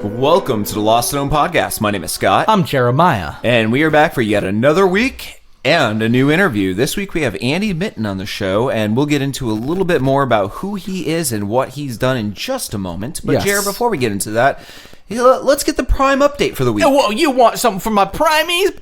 Welcome to the Lost and Home podcast. My name is Scott. I'm Jeremiah. And we are back for yet another week and a new interview. This week we have Andy Mitton on the show, and we'll get into a little bit more about who he is and what he's done in just a moment. But Yes. Jared, before we get into that, let's get the Prime update for the week. Well, you want something from my primies?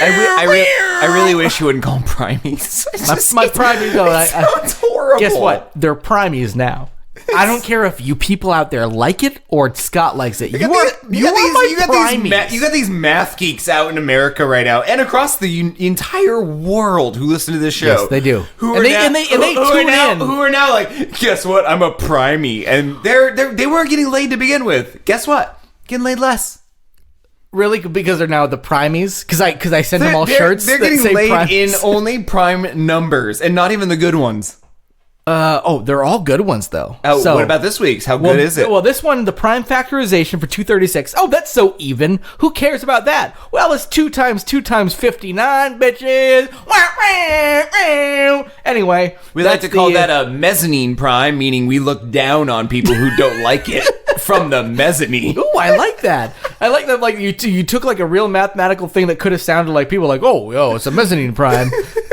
I really wish you wouldn't call them primies. My primies, though. Sounds horrible. Guess what? They're primies now. I don't care if you people out there like it or Scott likes it. You are my primies. You got these math geeks out in America right now and across the entire world who listen to this show. Yes, they do. Who are now like, guess what? I'm a primey, and they weren't getting laid to begin with. Guess what? Getting laid less. Really? Because they're now the primies? Because I send them all shirts. They're getting laid primes. In only prime numbers, and not even the good ones. They're all good ones, though. Oh, so, what about this week's? How good is it? Well, this one, the prime factorization for 236. Oh, that's so even. Who cares about that? Well, it's 2 times 2 times 59, bitches. Anyway. We like to call that a mezzanine prime, meaning we look down on people who don't like it from the mezzanine. Ooh, I like that. I like that. Like you took like a real mathematical thing that could have sounded like people like, oh, it's a mezzanine prime.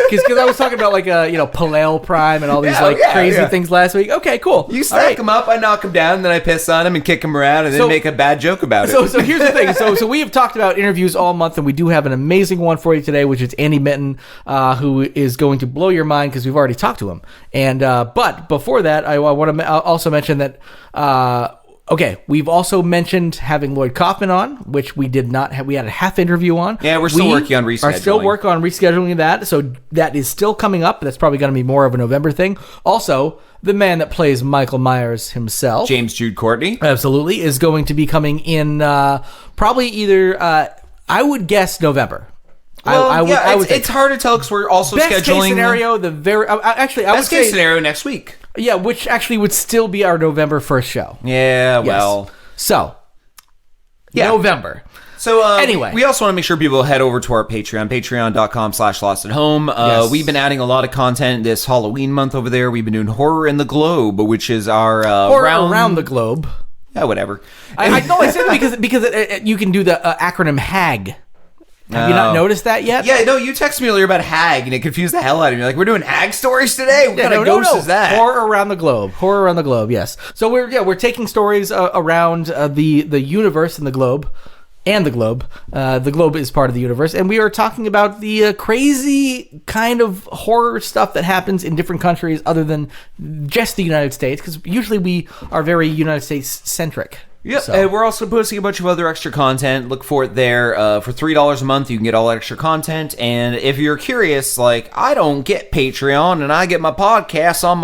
Because I was talking about like Paleo prime and all these crazy things last week. Okay, cool. You stack them up, I knock them down, then I piss on them and kick them around, and then make a bad joke about it. So here's the thing. So we have talked about interviews all month, and we do have an amazing one for you today, which is Andy Mitton, who is going to blow your mind because we've already talked to him. And but before that, I want to also mention that. Okay, we've also mentioned having Lloyd Kaufman on, which we did not have. We had a half interview on. Yeah, we're still working on rescheduling. Are still working on rescheduling that, so that is still coming up. That's probably going to be more of a November thing. Also, the man that plays Michael Myers himself, James Jude Courtney, absolutely, is going to be coming in probably either, I would guess, November. Well, it's hard to tell because we're also scheduling. Best case scenario, best case scenario next week. Yeah, which actually would still be our November 1st show. Yeah, well. Yes. So, November. So, anyway. We also want to make sure people head over to our Patreon, patreon.com/lostathome. Yes. We've been adding a lot of content this Halloween month over there. We've been doing Horror in the Globe, which is our... Horror around the globe. Yeah, whatever. I said it because you can do the acronym HAG. Have you not noticed that yet? Yeah, no, you texted me earlier about Hag, and it confused the hell out of me. Like, we're doing Hag stories today? What kind of ghost is that? Horror around the globe, yes. So we're taking stories around the universe and the globe. And the globe. The globe is part of the universe. And we are talking about the crazy kind of horror stuff that happens in different countries other than just the United States. Because usually we are very United States-centric. Yep, so. And we're also posting a bunch of other extra content. Look for it there. For $3 a month, you can get all that extra content. And if you're curious, like, I don't get Patreon, and I get my podcasts on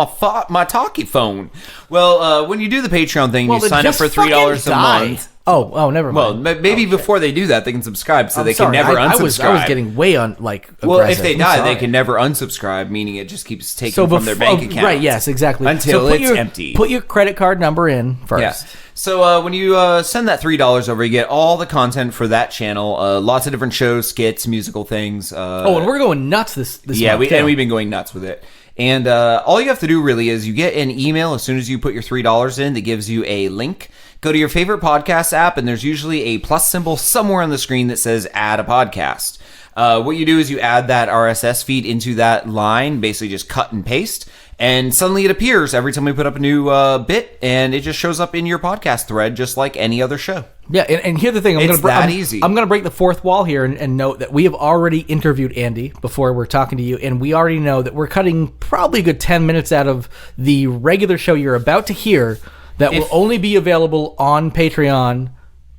my talkie phone. Well, when you do the Patreon thing, you sign up for $3 a month. Oh, never mind. Well, maybe before they do that, they can subscribe, so can never unsubscribe. I was getting way aggressive. Well, if they die, they can never unsubscribe, meaning it just keeps taking from their bank account. Right, yes, exactly. Until it's empty. Put your credit card number in first. Yeah. So when you send that $3 over, you get all the content for that channel. Lots of different shows, skits, musical things. And we're going nuts this month. Yeah, we've been going nuts with it. And all you have to do really is you get an email as soon as you put your $3 in that gives you a link. Go to your favorite podcast app, and there's usually a plus symbol somewhere on the screen that says add a podcast. What you do is you add that RSS feed into that line, basically just cut and paste, and suddenly it appears every time we put up a new bit, and it just shows up in your podcast thread just like any other show. Yeah, and here's the thing. I'm going to break the fourth wall here and note that we have already interviewed Andy before we're talking to you, and we already know that we're cutting probably a good 10 minutes out of the regular show you're about to hear that will only be available on Patreon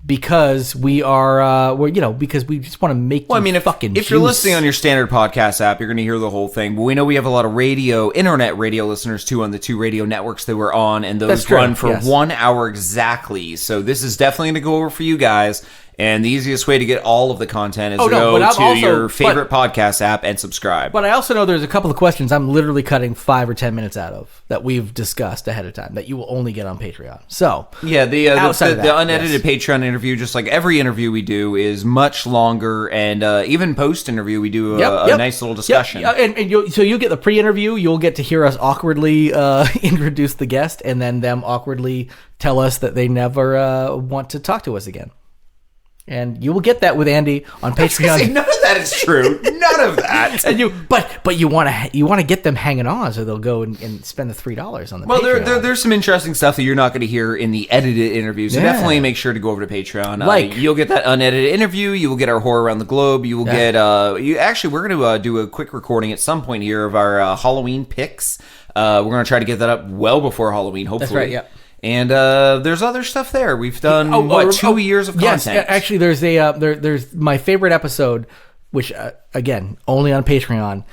because we are, because we just want to make if you're listening on your standard podcast app, you're going to hear the whole thing. But we know we have a lot of internet radio listeners too on the 2 radio networks that we're on, and those run for 1 hour exactly. So this is definitely going to go over for you guys. And the easiest way to get all of the content is to go to your favorite podcast app and subscribe. But I also know there's a couple of questions I'm literally cutting 5 or 10 minutes out of that we've discussed ahead of time that you will only get on Patreon. So yeah, the unedited Patreon interview, just like every interview we do, is much longer, and even post interview we do a nice little discussion. So you get the pre-interview, you'll get to hear us awkwardly introduce the guest, and then them awkwardly tell us that they never want to talk to us again. And you will get that with Andy on Patreon. None of that is true. None of that. And but you want to get them hanging on, so they'll go and spend the $3 on the Patreon. Well, there's some interesting stuff that you're not going to hear in the edited interview. So definitely make sure to go over to Patreon. You'll get that unedited interview. You will get our horror around the globe. You will get. We're going to do a quick recording at some point here of our Halloween picks. We're going to try to get that up well before Halloween. Hopefully. That's right. Yeah. And there's other stuff there. We've done 2 years of content. Yes, actually, there's there's my favorite episode, which again only on Patreon.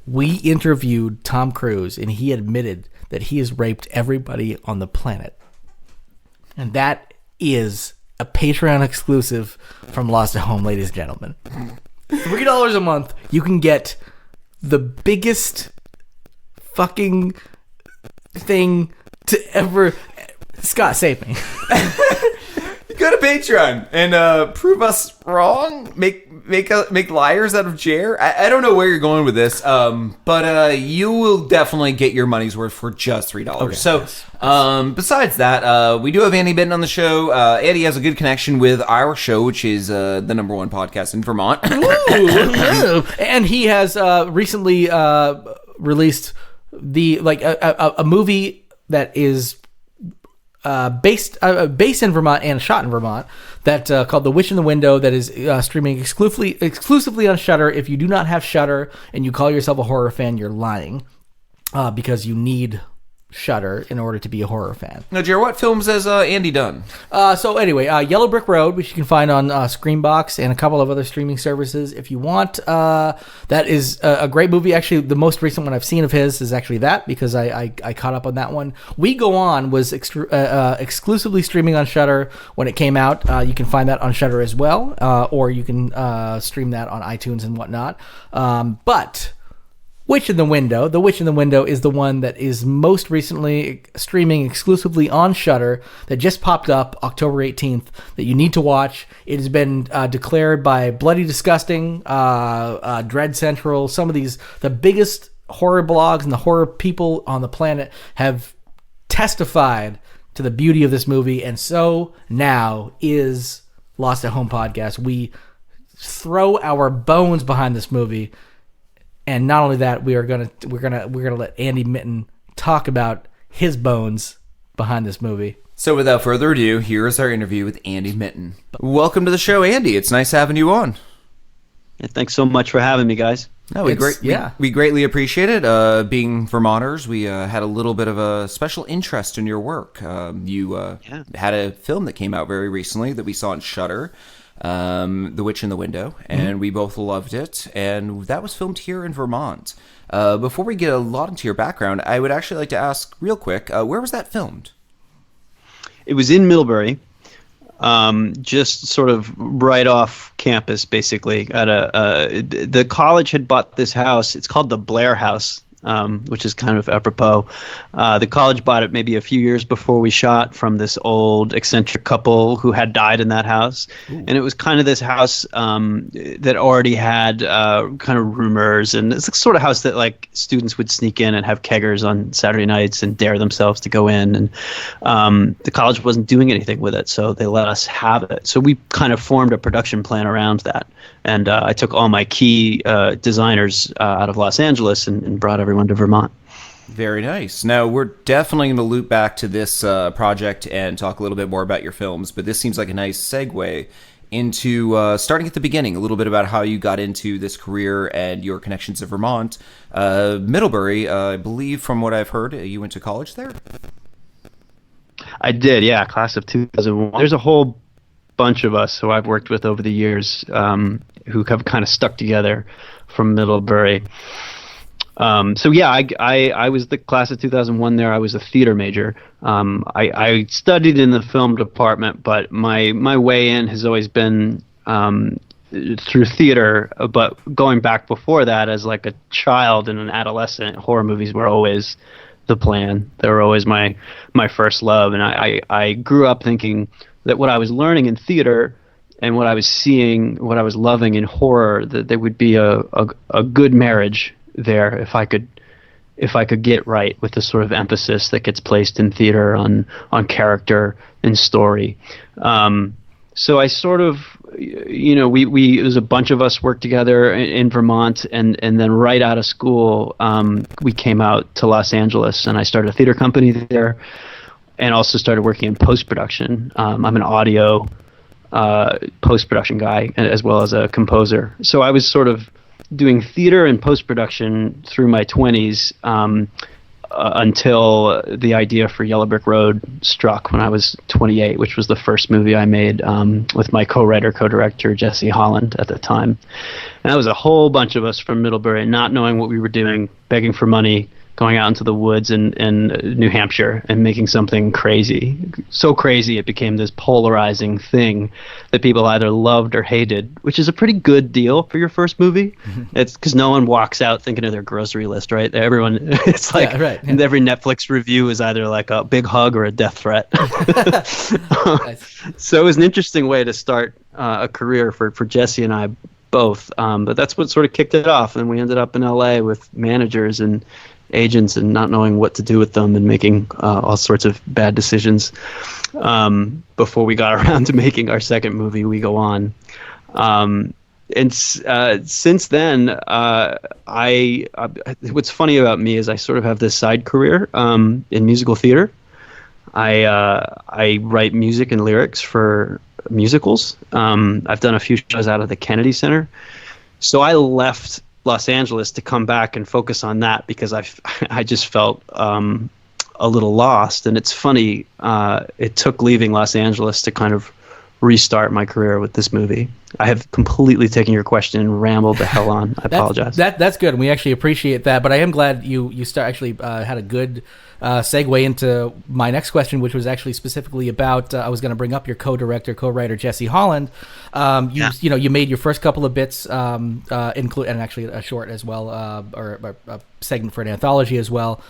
We interviewed Tom Cruise, and he admitted that he has raped everybody on the planet, and that is a Patreon exclusive from Lost at Home, ladies and gentlemen. $3 a month, you can get the biggest fucking thing to ever. Scott, save me. Go to Patreon and prove us wrong. Make liars out of Jer. I don't know where you're going with this, but you will definitely get your money's worth for just $3. Okay, so, besides that, we do have Andy Mitton on the show. Andy has a good connection with our show, which is the #1 podcast in Vermont. And he has recently released a movie that is based in Vermont and shot in Vermont, that called The Witch in the Window, that is streaming exclusively on Shudder. If you do not have Shudder and you call yourself a horror fan, you're lying, because you need Shudder in order to be a horror fan. Now, Jared, what films has Andy done? So anyway, YellowBrickRoad, which you can find on Screambox and a couple of other streaming services if you want. That is a great movie. Actually, the most recent one I've seen of his is actually that, because I caught up on that one. We Go On was exclusively streaming on Shudder when it came out. You can find that on Shudder as well, or you can stream that on iTunes and whatnot. But Witch in the Window. The Witch in the Window is the one that is most recently streaming exclusively on Shudder, that just popped up October 18th, that you need to watch. It has been declared by Bloody Disgusting, Dread Central, some of the biggest horror blogs and the horror people on the planet have testified to the beauty of this movie, and so now is Lost at Home podcast. We throw our bones behind this movie. And not only that, we're gonna let Andy Mitton talk about his bones behind this movie. So without further ado, here is our interview with Andy Mitton. Welcome to the show, Andy. It's nice having you on. Yeah, thanks so much for having me, guys. No, we greatly appreciate it. Being Vermonters, we had a little bit of a special interest in your work. You had a film that came out very recently that we saw on Shudder. The Witch in the Window, and we both loved it, and that was filmed here in Vermont. Before we get a lot into your background, I would actually like to ask real quick, where was that filmed? It was in Middlebury, just sort of right off campus, basically. The college had bought this house. It's called the Blair House. Which is kind of apropos. The college bought it maybe a few years before we shot, from this old eccentric couple who had died in that house. Ooh. And it was kind of this house that already had kind of rumors, and it's the sort of house that like students would sneak in and have keggers on Saturday nights and dare themselves to go in. And the college wasn't doing anything with it, so they let us have it. So we kind of formed a production plan around that. And I took all my key designers out of Los Angeles and brought everyone to Vermont. Very nice. Now, we're definitely going to loop back to this project and talk a little bit more about your films, but this seems like a nice segue into starting at the beginning, a little bit about how you got into this career and your connections to Vermont. Middlebury, I believe from what I've heard, you went to college there? I did, yeah, class of 2001. There's a whole bunch of us who I've worked with over the years who have kind of stuck together from Middlebury. So yeah, I was the class of 2001 there. I was a theater major. I studied in the film department, but my way in has always been through theater. But going back before that, as like a child and an adolescent, horror movies were always the plan. They were always my first love, and I grew up thinking that what I was learning in theater and what I was seeing, what I was loving in horror, that there would be a good marriage there if I could get right with the sort of emphasis that gets placed in theater on character and story. So I sort of, we it was a bunch of us worked together in Vermont, and then right out of school, we came out to Los Angeles, and I started a theater company there, and also started working in post-production. I'm an audio post-production guy as well as a composer. So I was sort of doing theater and post-production through my 20s until the idea for Yellow Brick Road struck when I was 28, which was the first movie I made with my co-writer, co-director, Jesse Holland at the time. And that was a whole bunch of us from Middlebury, not knowing what we were doing, begging for money, going out into the woods in New Hampshire and making something crazy. So crazy it became this polarizing thing that people either loved or hated, which is a pretty good deal for your first movie. It's because no one walks out thinking of their grocery list, right? Everyone, it's like every Netflix review is either like a big hug or a death threat. So it was an interesting way to start a career for Jesse and I both. But that's what sort of kicked it off. And we ended up in LA with managers and agents and not knowing what to do with them and making all sorts of bad decisions before we got around to making our second movie, We Go On. And since then, what's funny about me is I sort of have this side career in musical theater. I write music and lyrics for musicals. I've done a few shows out of the Kennedy Center. So I left Los Angeles to come back and focus on that because I just felt a little lost. And it's funny, it took leaving Los Angeles to kind of restart my career with this movie. I have completely taken your question and rambled the hell on. I apologize. That's good, and we actually appreciate that. But I am glad you actually had a good segue into my next question, which was actually specifically about. I was going to bring up your co-director, co-writer Jesse Holland. You made your first couple of bits, include and actually a short as well, or a segment for an anthology as well.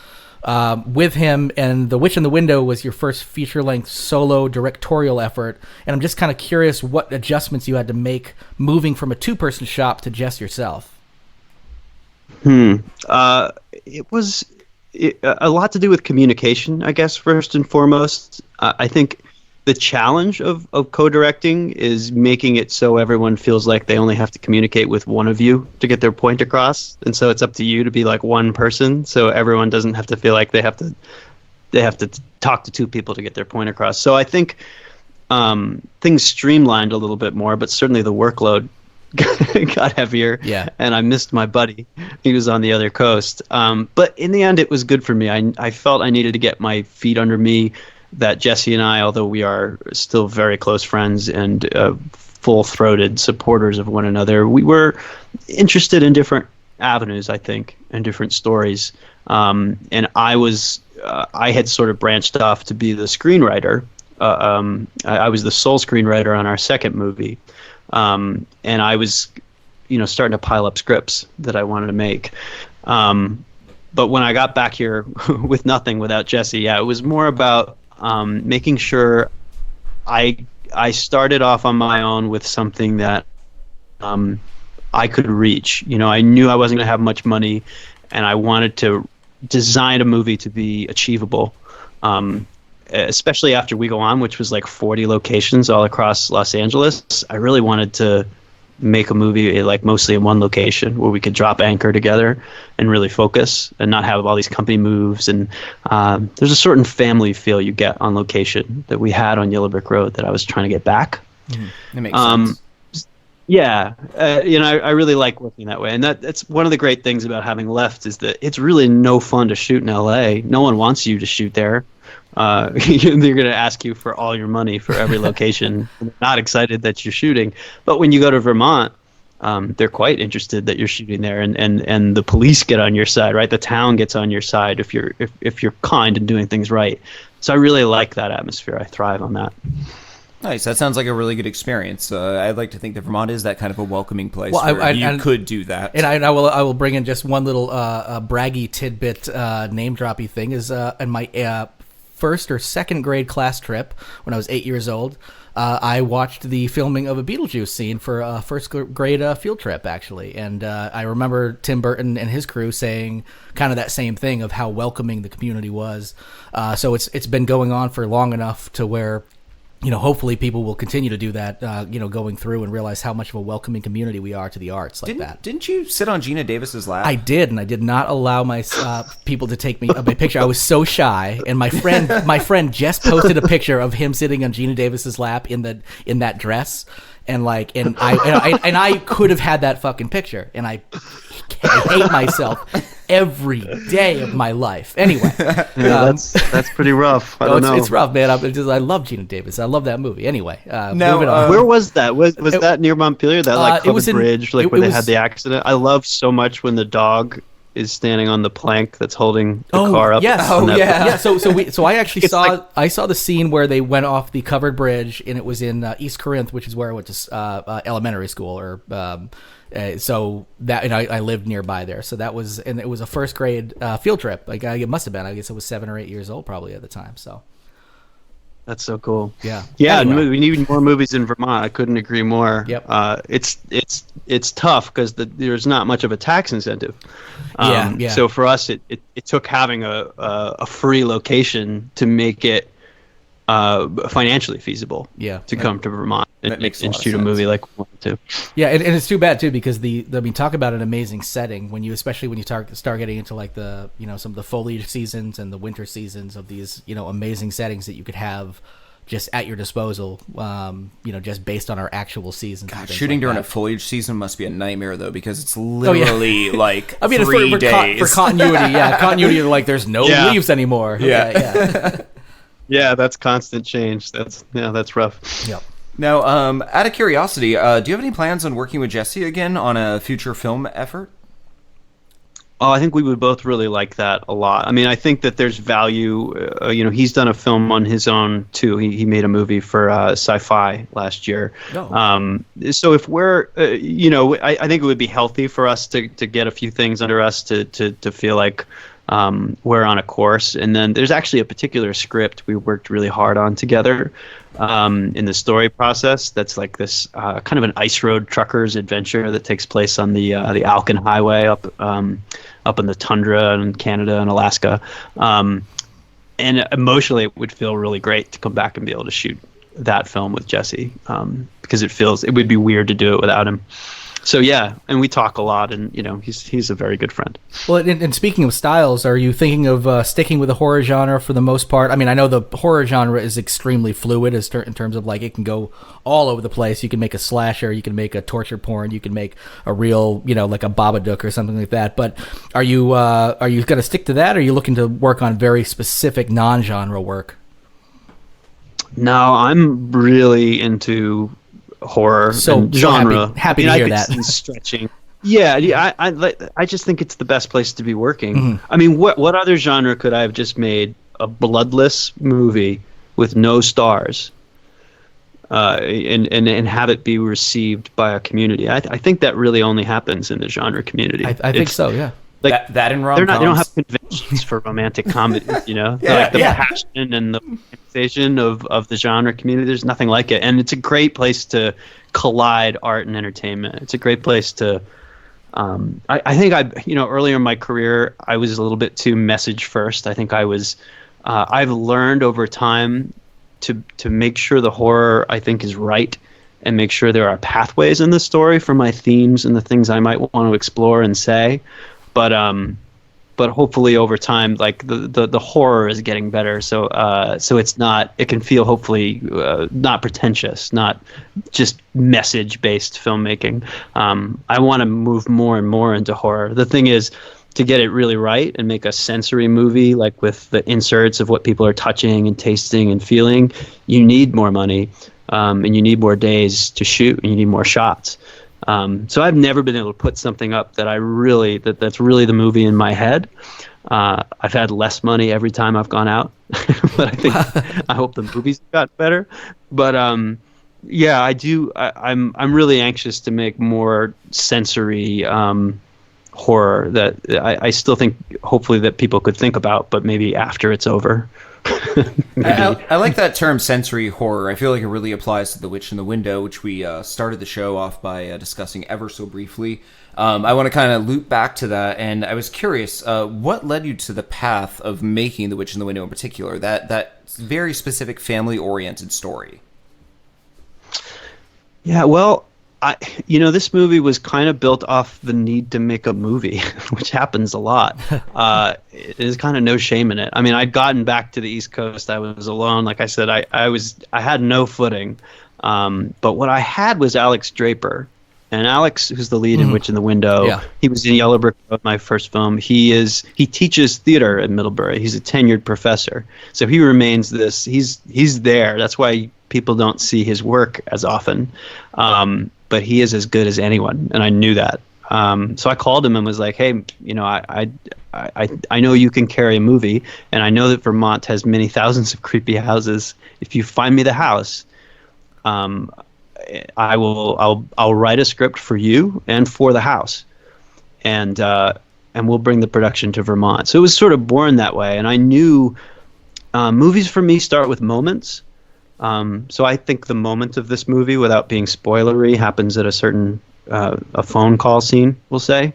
With him, and The Witch in the Window was your first feature-length solo directorial effort, and I'm just kind of curious what adjustments you had to make moving from a two-person shop to just yourself. It was a lot to do with communication, I guess, first and foremost. I think the challenge of co-directing is making it so everyone feels like they only have to communicate with one of you to get their point across, and so it's up to you to be like one person, so everyone doesn't have to feel like they have to talk to two people to get their point across. So I think things streamlined a little bit more, but certainly the workload got heavier. Yeah. And I missed my buddy. He was on the other coast. But in the end, it was good for me. I felt I needed to get my feet under me. That Jesse and I, although we are still very close friends and full-throated supporters of one another, we were interested in different avenues, I think, and different stories. And I had sort of branched off to be the screenwriter. I was the sole screenwriter on our second movie. And I was, starting to pile up scripts that I wanted to make. But when I got back here with nothing, without Jesse, it was more about making sure I started off on my own with something that I could reach. I knew I wasn't going to have much money, and I wanted to design a movie to be achievable, especially after We Go On, which was like 40 locations all across Los Angeles. I really wanted to make a movie like mostly in one location where we could drop anchor together and really focus and not have all these company moves. And there's a certain family feel you get on location that we had on Yellow Brick Road that I was trying to get back. That makes sense. Yeah, I really like working that way, and that's one of the great things about having left is that it's really no fun to shoot in LA. No one wants you to shoot there. They're going to ask you for all your money for every location. They're not excited that you're shooting. But when you go to Vermont, they're quite interested that you're shooting there, and the police get on your side, right? The town gets on your side if you're kind and doing things right. So I really like that atmosphere. I thrive on that. Nice. That sounds like a really good experience. I'd like to think that Vermont is that kind of a welcoming place Well, where you could do that. And I will bring in just one little braggy tidbit, name droppy thing is in my first or second grade class trip when I was 8 years old. I watched the filming of a Beetlejuice scene for a first grade field trip, actually. And I remember Tim Burton and his crew saying kind of that same thing of how welcoming the community was. So it's been going on for long enough to where, hopefully people will continue to do that, going through and realize how much of a welcoming community we are to the arts that. Didn't you sit on Gina Davis's lap? I did, and I did not allow my people to take my picture. I was so shy, and my friend just posted a picture of him sitting on Gina Davis's lap in that dress, and I could have had that fucking picture, and I hate myself every day of my life. Anyway, that's pretty rough. I don't know. It's rough, man. I love Gina Davis. I love that movie. Anyway, moving on. Where was that? Was that near Montpelier? That covered bridge, where they had the accident. I love so much when the dog is standing on the plank that's holding the car up. Yes. Yeah. So I actually saw the scene where they went off the covered bridge, and it was in East Corinth, which is where I went to elementary school, or so that, and I lived nearby there. So that was, and it was a first grade field trip. Like it must have been. I guess it was 7 or 8 years old probably at the time. So. That's so cool. Yeah. Anyway. We need more movies in Vermont. I couldn't agree more. Yep. It's tough because there's not much of a tax incentive. Yeah. So for us, it took having a free location to make it financially feasible. Yeah. To come to Vermont and shoot a movie like we wanted to. Yeah, and it's too bad too, because talk about an amazing setting especially when you start getting into like the some of the foliage seasons and the winter seasons of these amazing settings that you could have just at your disposal, just based on our actual seasons. God, shooting during a foliage season must be a nightmare though, because it's literally like 3 days. For continuity, continuity. Like there's no leaves anymore. Yeah. Yeah, that's constant change. That's rough. Yep. Now, out of curiosity, do you have any plans on working with Jesse again on a future film effort? Oh, I think we would both really like that a lot. I mean, I think that there's value. He's done a film on his own too. He made a movie for Sci-Fi last year. Oh. So if we're, I think it would be healthy for us to get a few things under us to feel like we're on a course. And then there's actually a particular script we worked really hard on together in the story process. That's like this kind of an ice road trucker's adventure that takes place on the Alcan Highway up in the tundra in Canada and Alaska. And emotionally, it would feel really great to come back and be able to shoot that film with Jesse, because it would be weird to do it without him. So yeah, and we talk a lot, and he's a very good friend. Well, and speaking of styles, are you thinking of sticking with the horror genre for the most part? I mean, I know the horror genre is extremely fluid in terms of like it can go all over the place. You can make a slasher, you can make a torture porn, you can make a real, like a Babadook or something like that. But are you going to stick to that, or are you looking to work on very specific non-genre work? No, I'm really into horror and genre. Happy to hear that. Stretching. Yeah, I just think it's the best place to be working. Mm-hmm. I mean, what other genre could I have just made a bloodless movie with no stars, and have it be received by a community? I think that really only happens in the genre community. I think so. Yeah. Like that in rom-coms. They don't have conventions for romantic comedies, passion and the sensation of the genre community. There's nothing like it, and it's a great place to collide art and entertainment. It's a great place to. I think earlier in my career I was a little bit too message first. I think I was. I've learned over time to make sure the horror I think is right, and make sure there are pathways in the story for my themes and the things I might want to explore and say. But hopefully over time, like the horror is getting better. So it's not. It can feel hopefully not pretentious, not just message based filmmaking. I want to move more and more into horror. The thing is, to get it really right and make a sensory movie, like with the inserts of what people are touching and tasting and feeling, you need more money, and you need more days to shoot, and you need more shots. So I've never been able to put something up that that's really the movie in my head. I've had less money every time I've gone out, but I hope the movies got better. But yeah, I do. I'm really anxious to make more sensory horror that I still think, hopefully, that people could think about, but maybe after it's over. I like that term, sensory horror. I feel like it really applies to The Witch in the Window, which we started the show off by discussing ever so briefly. I want to kind of loop back to that, and I was curious, what led you to the path of making The Witch in the Window in particular, that very specific family-oriented story? Yeah, well, this movie was kind of built off the need to make a movie, which happens a lot. There's kind of no shame in it. I mean, I'd gotten back to the East Coast. I was alone. Like I said, I had no footing. But what I had was Alex Draper. And Alex, who's the lead in Witch in the Window, he was in Yellow Brick Road, my first film. He teaches theater at Middlebury. He's a tenured professor. So he remains he's there. That's why people don't see his work as often. But he is as good as anyone, and I knew that. So I called him and was like, "Hey, I know you can carry a movie, and I know that Vermont has many thousands of creepy houses. If you find me the house, I'll write a script for you and for the house, and we'll bring the production to Vermont." So it was sort of born that way, and I knew movies for me start with moments. So I think the moment of this movie, without being spoilery, happens at a certain a phone call scene, we'll say,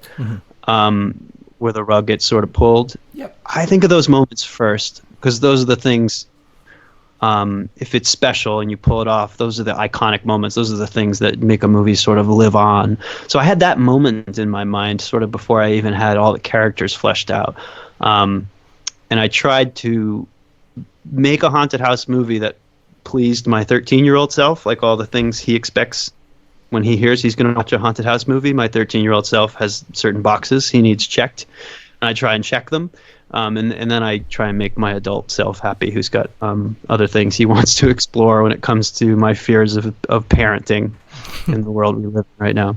where the rug gets sort of pulled. Yep. I think of those moments first, because those are the things. If it's special and you pull it off, those are the iconic moments. Those are the things that make a movie sort of live on. So I had that moment in my mind sort of before I even had all the characters fleshed out. And I tried to make a haunted house movie that pleased my 13-year-old self, like all the things he expects when he hears he's going to watch a haunted house movie. My 13-year-old self has certain boxes he needs checked, and I try and check them. And then I try and make my adult self happy, who's got other things he wants to explore when it comes to my fears of parenting in the world we live in right now.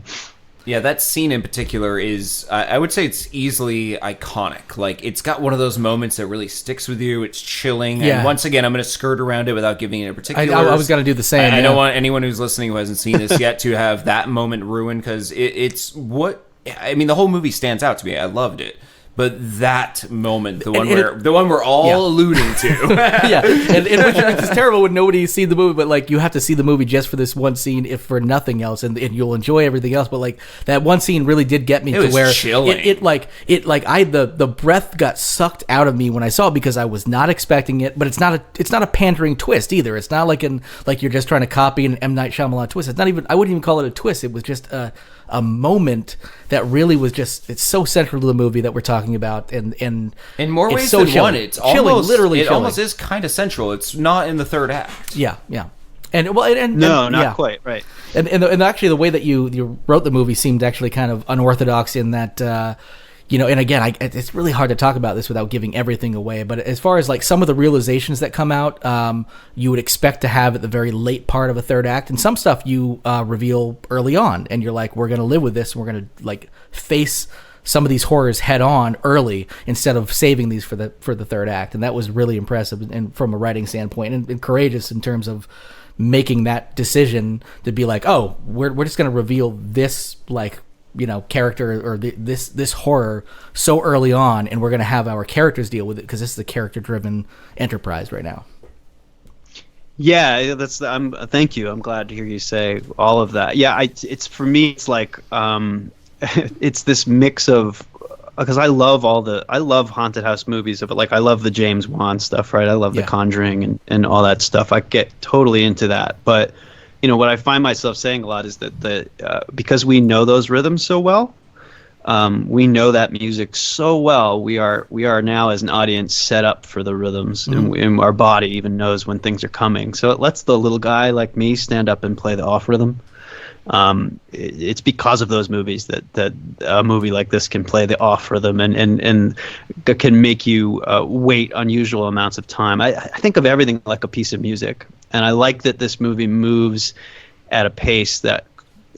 Yeah, that scene in particular is, I would say it's easily iconic. Like, it's got one of those moments that really sticks with you. It's chilling. Yeah. And once again, I'm going to skirt around it without giving it a particular. I was going to do the same. I don't want anyone who's listening who hasn't seen this yet to have that moment ruined, because it's what, I mean, the whole movie stands out to me. I loved it. But that moment, the one we're all alluding to, yeah, and which is terrible when nobody's seen the movie. But like, you have to see the movie just for this one scene, if for nothing else, and you'll enjoy everything else. But like, that one scene really did get me it to was where chilling. The breath got sucked out of me when I saw it, because I was not expecting it. But it's not a pandering twist either. It's not like you're just trying to copy an M. Night Shyamalan twist. It's not even. I wouldn't even call it a twist. It was just a moment that really was just, it's so central to the movie that we're talking about, and in more ways so than one, it's chilling, almost literally it chilling. almost is kind of central. It's not in the third act. Yeah, and well, and not quite, right? And actually, the way that you wrote the movie seemed actually kind of unorthodox in that. And again, it's really hard to talk about this without giving everything away. But as far as like some of the realizations that come out, you would expect to have at the very late part of a third act, and some stuff you reveal early on, and you're like, we're going to live with this, and we're going to like face some of these horrors head on early instead of saving these for the third act. And that was really impressive, and from a writing standpoint, and courageous in terms of making that decision to be like, oh, we're just going to reveal this character or this horror so early on, and we're going to have our characters deal with it, because this is a character-driven enterprise right now. Yeah, thank you. I'm glad to hear you say all of that. Yeah, it's for me, it's like it's this mix of, because I love haunted house movies, but like I love the James Wan stuff, right? I love The Conjuring and all that stuff. I get totally into that, but what I find myself saying a lot is that because we know those rhythms so well, we know that music so well, we are now as an audience set up for the rhythms, and our body even knows when things are coming. So it lets the little guy like me stand up and play the off rhythm. It's because of those movies that a movie like this can play the off rhythm and can make you wait unusual amounts of time. I think of everything like a piece of music, and I like that this movie moves at a pace that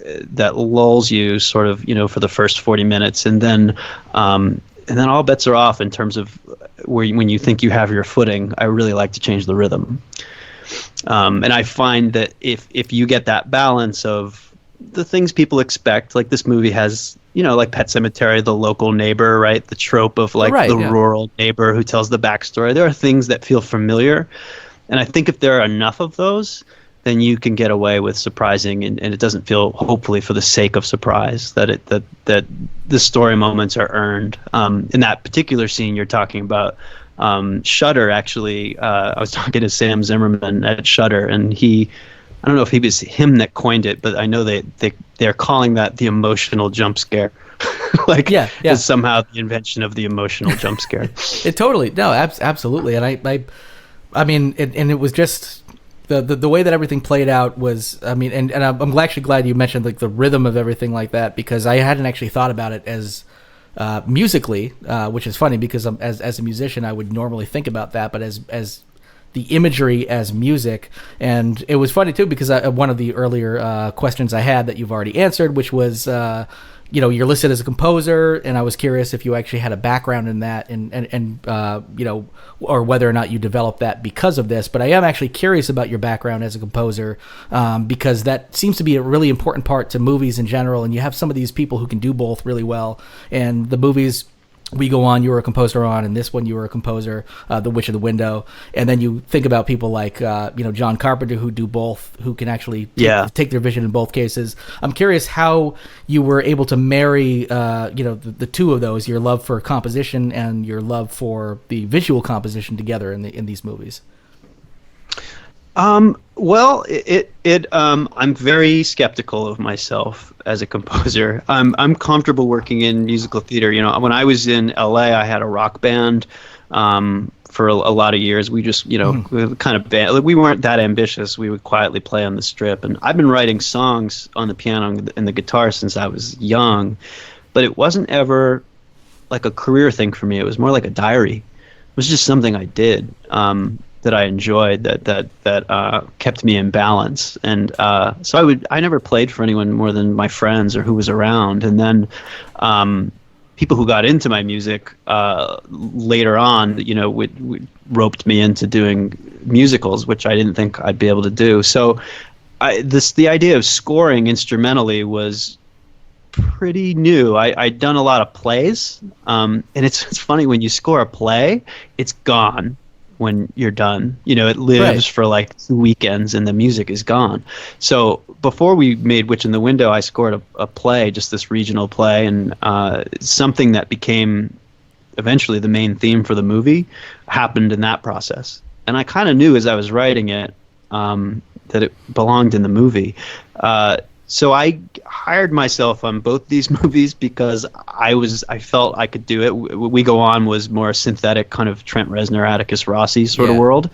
that lulls you sort of, for the first 40 minutes, and then all bets are off in terms of when you think you have your footing. I really like to change the rhythm. And I find that if you get that balance of the things people expect, like this movie has, like Pet Sematary, the local neighbor, right? The trope of rural neighbor who tells the backstory. There are things that feel familiar. And I think if there are enough of those, then you can get away with surprising, and it doesn't feel, hopefully for the sake of surprise, that the story moments are earned. In that particular scene you're talking about, Shudder, actually, I was talking to Sam Zimmerman at Shudder, and I don't know if he was him that coined it, but I know they're calling that the emotional jump scare. It's somehow the invention of the emotional jump scare. It totally, no, absolutely. And I mean, and it was just the way that everything played out was, I mean, and I'm actually glad you mentioned like the rhythm of everything like that, because I hadn't actually thought about it as musically, which is funny because as a musician I would normally think about that, but as the imagery as music. And it was funny too because one of the earlier questions I had that you've already answered, which was you're listed as a composer, and I was curious if you actually had a background in that, and or whether or not you developed that because of this. But I am actually curious about your background as a composer, because that seems to be a really important part to movies in general, and you have some of these people who can do both really well. And the movies We Go On, you were a composer on, and this one you were a composer, The Witch of the Window. And then you think about people like John Carpenter, who do both, who can actually take their vision in both cases. I'm curious how you were able to marry the two of those, your love for composition and your love for the visual composition together in these movies. Well, I'm very skeptical of myself as a composer. I'm comfortable working in musical theater. When I was in LA, I had a rock band, for a lot of years. We just, we were kind of we weren't that ambitious. We would quietly play on the strip. And I've been writing songs on the piano and the guitar since I was young, but it wasn't ever like a career thing for me. It was more like a diary. It was just something I did. That I enjoyed, that kept me in balance, and so I never played for anyone more than my friends or who was around. And then people who got into my music later on, would roped me into doing musicals, which I didn't think I'd be able to do. So the idea of scoring instrumentally was pretty new. I'd done a lot of plays, and it's funny, when you score a play, it's gone when you're done. It lives for like 2 weekends and the music is gone. So before we made Witch in the Window, I scored a play, just this regional play, and something that became eventually the main theme for the movie happened in that process. And I kind of knew as I was writing it that it belonged in the movie. So I hired myself on both these movies because I felt I could do it. We Go On was more a synthetic kind of Trent Reznor, Atticus Rossi sort of world.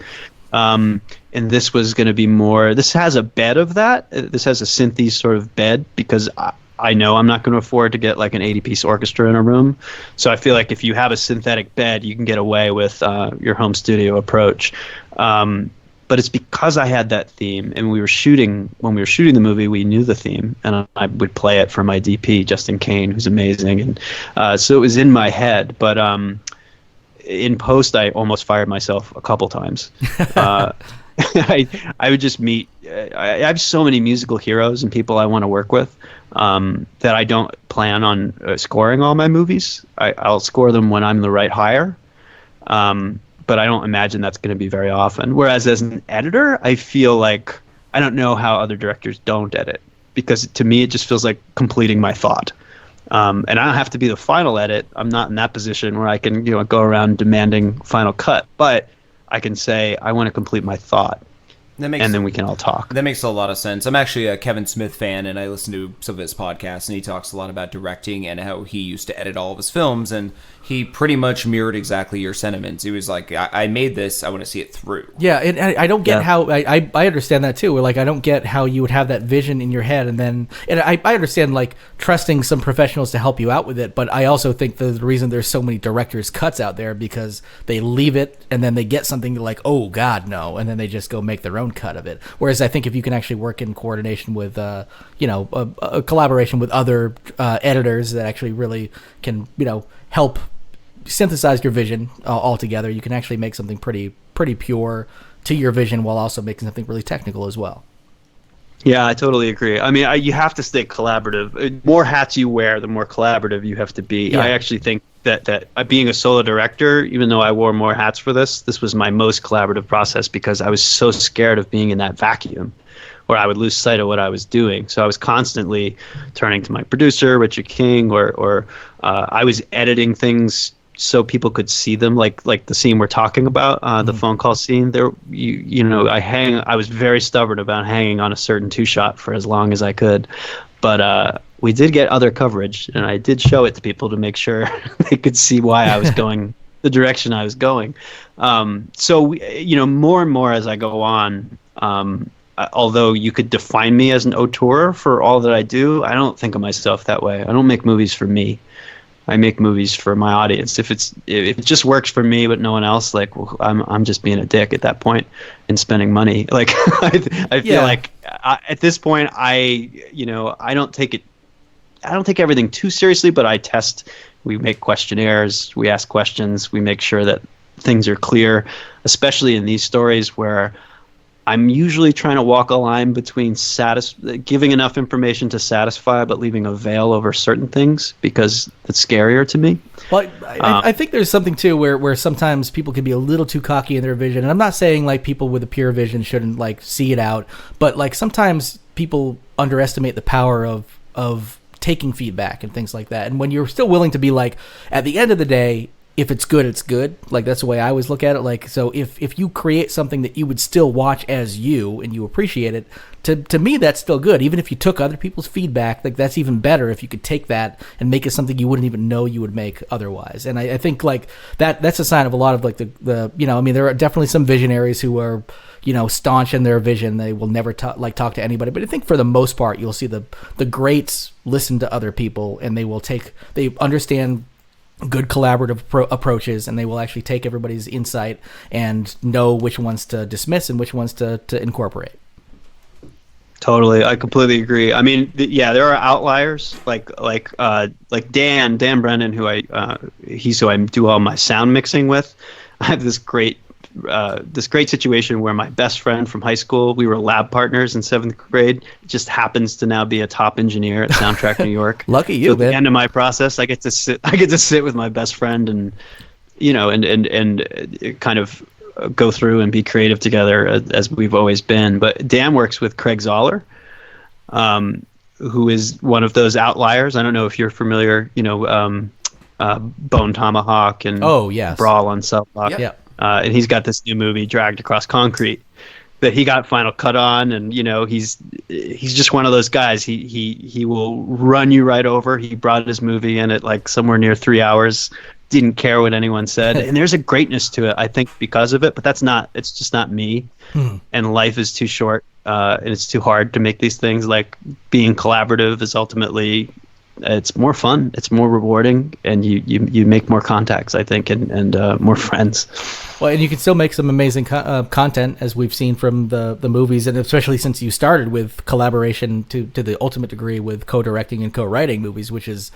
And this was going to be more, this has a bed of that. This has a synthy sort of bed because I know I'm not going to afford to get like an 80-piece orchestra in a room. So I feel like if you have a synthetic bed, you can get away with your home studio approach. But it's because I had that theme, and when we were shooting the movie, we knew the theme, and I would play it for my DP, Justin Kane, who's amazing. And so it was in my head. But in post, I almost fired myself a couple times. I would just meet. I have so many musical heroes and people I want to work with that I don't plan on scoring all my movies. I'll score them when I'm the right hire. But I don't imagine that's going to be very often. Whereas as an editor, I feel like I don't know how other directors don't edit, because to me it just feels like completing my thought. And I don't have to be the final edit. I'm not in that position where I can go around demanding final cut. But I can say I want to complete my thought. And then we can all talk. That makes a lot of sense. I'm actually a Kevin Smith fan, and I listen to some of his podcasts, and he talks a lot about directing and how he used to edit all of his films, and he pretty much mirrored exactly your sentiments. He was like, I made this, I want to see it through. Yeah, and I don't get how, I understand that too. Like, I don't get how you would have that vision in your head, and I understand, like, trusting some professionals to help you out with it, but I also think the reason there's so many director's cuts out there because they leave it, and then they get something like, oh, God, no, and then they just go make their own own cut of it. Whereas I think if you can actually work in coordination with, a collaboration with other editors that actually really can, help synthesize your vision all together, you can actually make something pretty pure to your vision while also making something really technical as well. Yeah, I totally agree. I mean, you have to stay collaborative. The more hats you wear, the more collaborative you have to be. Yeah. I actually think that being a solo director, even though I wore more hats for this was my most collaborative process because I was so scared of being in that vacuum where I would lose sight of what I was doing. So I was constantly turning to my producer, Richard King, or I was editing things so people could see them, like the scene we're talking about, the phone call scene. There, I was very stubborn about hanging on a certain 2-shot for as long as I could, but we did get other coverage, and I did show it to people to make sure they could see why I was going the direction I was going. So more and more as I go on, although you could define me as an auteur for all that I do, I don't think of myself that way. I don't make movies for me. I make movies for my audience. If it just works for me but no one else, like, well, I'm just being a dick at that point and spending money. Like I feel like at this point I don't take everything too seriously, but I test. We make questionnaires, we ask questions, we make sure that things are clear, especially in these stories where I'm usually trying to walk a line between giving enough information to satisfy, but leaving a veil over certain things because it's scarier to me. Well, I think there's something too where sometimes people can be a little too cocky in their vision, and I'm not saying like people with a pure vision shouldn't like see it out, but like sometimes people underestimate the power of taking feedback and things like that. And when you're still willing to be like, at the end of the day, if it's good, it's good. Like, that's the way I always look at it. Like, so if you create something that you would still watch as you and you appreciate it, to me, that's still good. Even if you took other people's feedback, like, that's even better if you could take that and make it something you wouldn't even know you would make otherwise. And I think, like, that's a sign of a lot of, like, there are definitely some visionaries who are, staunch in their vision. They will never talk to anybody. But I think for the most part, you'll see the greats listen to other people, and they understand good collaborative approaches, and they will actually take everybody's insight and know which ones to dismiss and which ones to incorporate. Totally, I completely agree. I mean, there are outliers like Dan Brennan, he's who I do all my sound mixing with. I have this great situation where my best friend from high school, we were lab partners in 7th grade, just happens to now be a top engineer at Soundtrack New York. Lucky you, so at man. the end of my process, I get to sit with my best friend and and kind of go through and be creative together as we've always been. But Dan works with Craig Zoller, who is one of those outliers. I don't know if you're familiar, Bone Tomahawk and Brawl on Cell Block. Yeah. And he's got this new movie, Dragged Across Concrete, that he got final cut on, and he's just one of those guys. He will run you right over. He brought his movie in at like somewhere near 3 hours. Didn't care what anyone said, and there's a greatness to it, I think, because of it. But it's just not me. And life is too short, and it's too hard to make these things. Like, being collaborative is ultimately. It's more fun, it's more rewarding, and you make more contacts, I think, and more friends. Well, and you can still make some amazing content, as we've seen from the movies, and especially since you started with collaboration to the ultimate degree with co-directing and co-writing movies, which is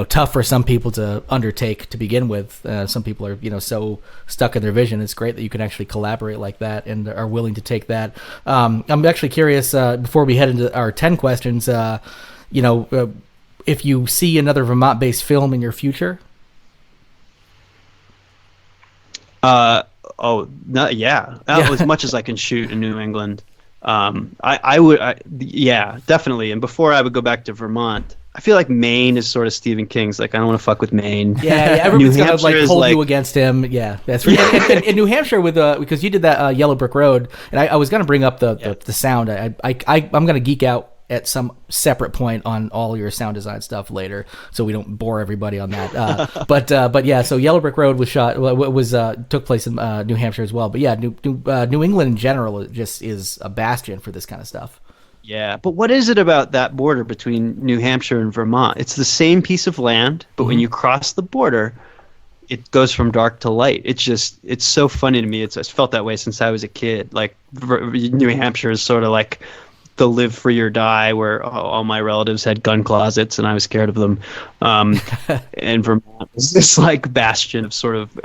tough for some people to undertake to begin with. Some people are so stuck in their vision. It's great that you can actually collaborate like that and are willing to take that. I'm actually curious, before we head into our 10 questions, if you see another Vermont-based film in your future? As much as I can shoot in New England. I would, definitely. And before I would go back to Vermont, I feel like Maine is sort of Stephen King's. Like, I don't want to fuck with Maine. Yeah, everybody's gonna hold you against him. Yeah, that's right. And in New Hampshire, because you did that Yellow Brick Road, and I was gonna bring up the sound. I'm gonna geek out at some separate point on all your sound design stuff later, so we don't bore everybody on that. But yeah, so Yellow Brick Road took place in New Hampshire as well. But yeah, New England in general just is a bastion for this kind of stuff. Yeah, but what is it about that border between New Hampshire and Vermont? It's the same piece of land, but when you cross the border, it goes from dark to light. It's so funny to me. It's felt that way since I was a kid. Like New Hampshire is sort of like the live free or die, where all my relatives had gun closets and I was scared of them. And Vermont was this like bastion of sort of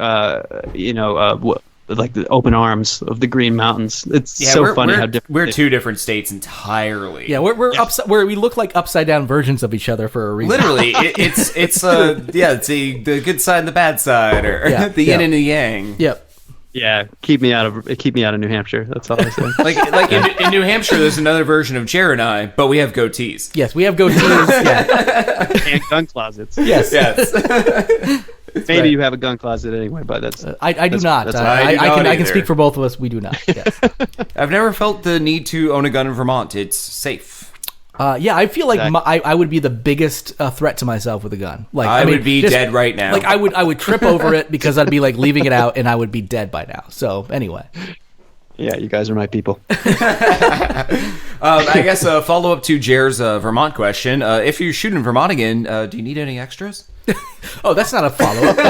like the open arms of the Green Mountains. It's so funny how different. We're two different states entirely. Yeah, we look like upside down versions of each other for a reason. Literally, it's the good side and the bad side, or the yin and the yang. Yep. Yeah, keep me out of New Hampshire. That's all I say. like in New Hampshire, there's another version of Jer and I, but we have goatees. Yes, we have goatees. Yeah. And gun closets. Yes. Maybe right. you have a gun closet anyway, but that's I do not. I can speak for both of us. We do not. Yes. I've never felt the need to own a gun in Vermont. It's safe. I feel like I would be the biggest threat to myself with a gun. Like I would be dead right now. Like I would trip over it because I'd be like leaving it out, and I would be dead by now. So anyway. Yeah, you guys are my people. I guess a follow up to Jer's Vermont question: if you shoot in Vermont again, do you need any extras? Oh, that's not a follow-up. Wait,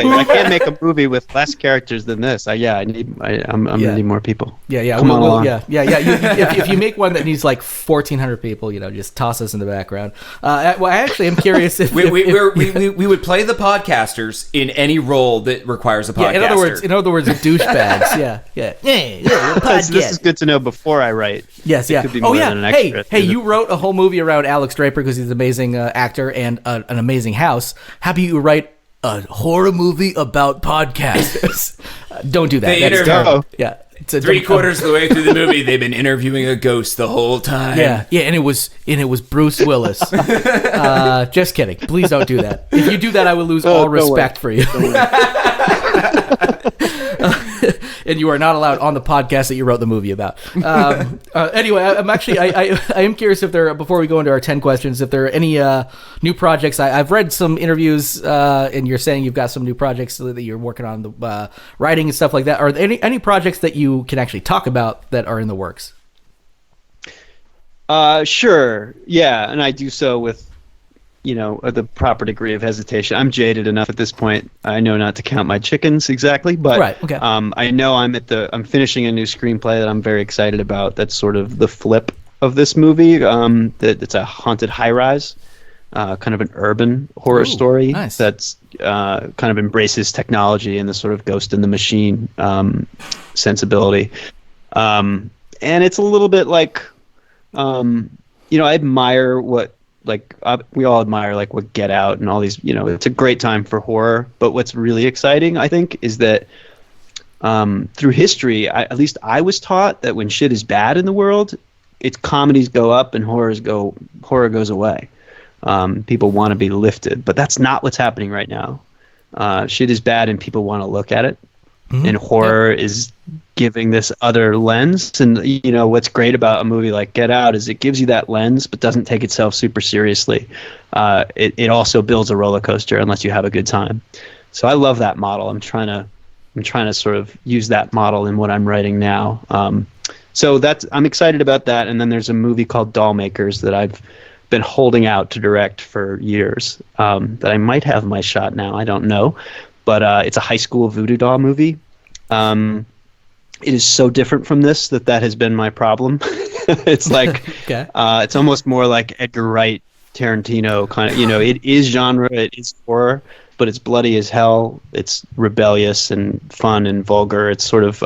I can't make a movie with less characters than this. I'm gonna need more people. Yeah. Come on along. If you make one that needs like 1,400 people, just toss us in the background. Well, I actually am curious if we would play the podcasters in any role that requires a podcaster. Yeah, in other words, douchebags. Yeah. This is good to know before I write. Yes, It could be more than an extra. Hey, you wrote a whole movie around Alex Draper because he's an amazing actor and an amazing house. How about you write a horror movie about podcasters? Don't do that. That's terrible. Yeah. Three-quarters of the way through the movie, they've been interviewing a ghost the whole time. Yeah, and it was Bruce Willis. Just kidding. Please don't do that. If you do that, I will lose all respect for you. And you are not allowed on the podcast that you wrote the movie about. Anyway, I'm actually I am curious if there, before we go into our 10 questions, if there are any new projects. I've read some interviews, and you're saying you've got some new projects that you're working on, the writing and stuff like that. Are there any projects that you can actually talk about that are in the works? Sure. Yeah, and I do so with the proper degree of hesitation. I'm jaded enough at this point. I know not to count my chickens exactly, but right, okay. I know I'm finishing a new screenplay that I'm very excited about. That's sort of the flip of this movie. It's a haunted high-rise, kind of an urban horror story. Nice. That's kind of embraces technology and the sort of ghost in the machine sensibility. And it's a little bit like, I admire what. We all admire what Get Out and all these, it's a great time for horror. But what's really exciting, I think, is that through history, at least I was taught that when shit is bad in the world, it's comedies go up and horror goes away. People want to be lifted, but that's not what's happening right now. Shit is bad and people want to look at it. Mm-hmm. And horror is giving this other lens. And what's great about a movie like Get Out is it gives you that lens, but doesn't take itself super seriously. It also builds a roller coaster unless you have a good time. So I love that model. I'm trying to sort of use that model in what I'm writing now. So I'm excited about that. And then there's a movie called Doll Makers that I've been holding out to direct for years. That I might have my shot now. I don't know. But it's a high school voodoo doll movie. It is so different from this that has been my problem. It's like okay. It's almost more like Edgar Wright, Tarantino kind of. It is genre, it is horror, but it's bloody as hell. It's rebellious and fun and vulgar. It's sort of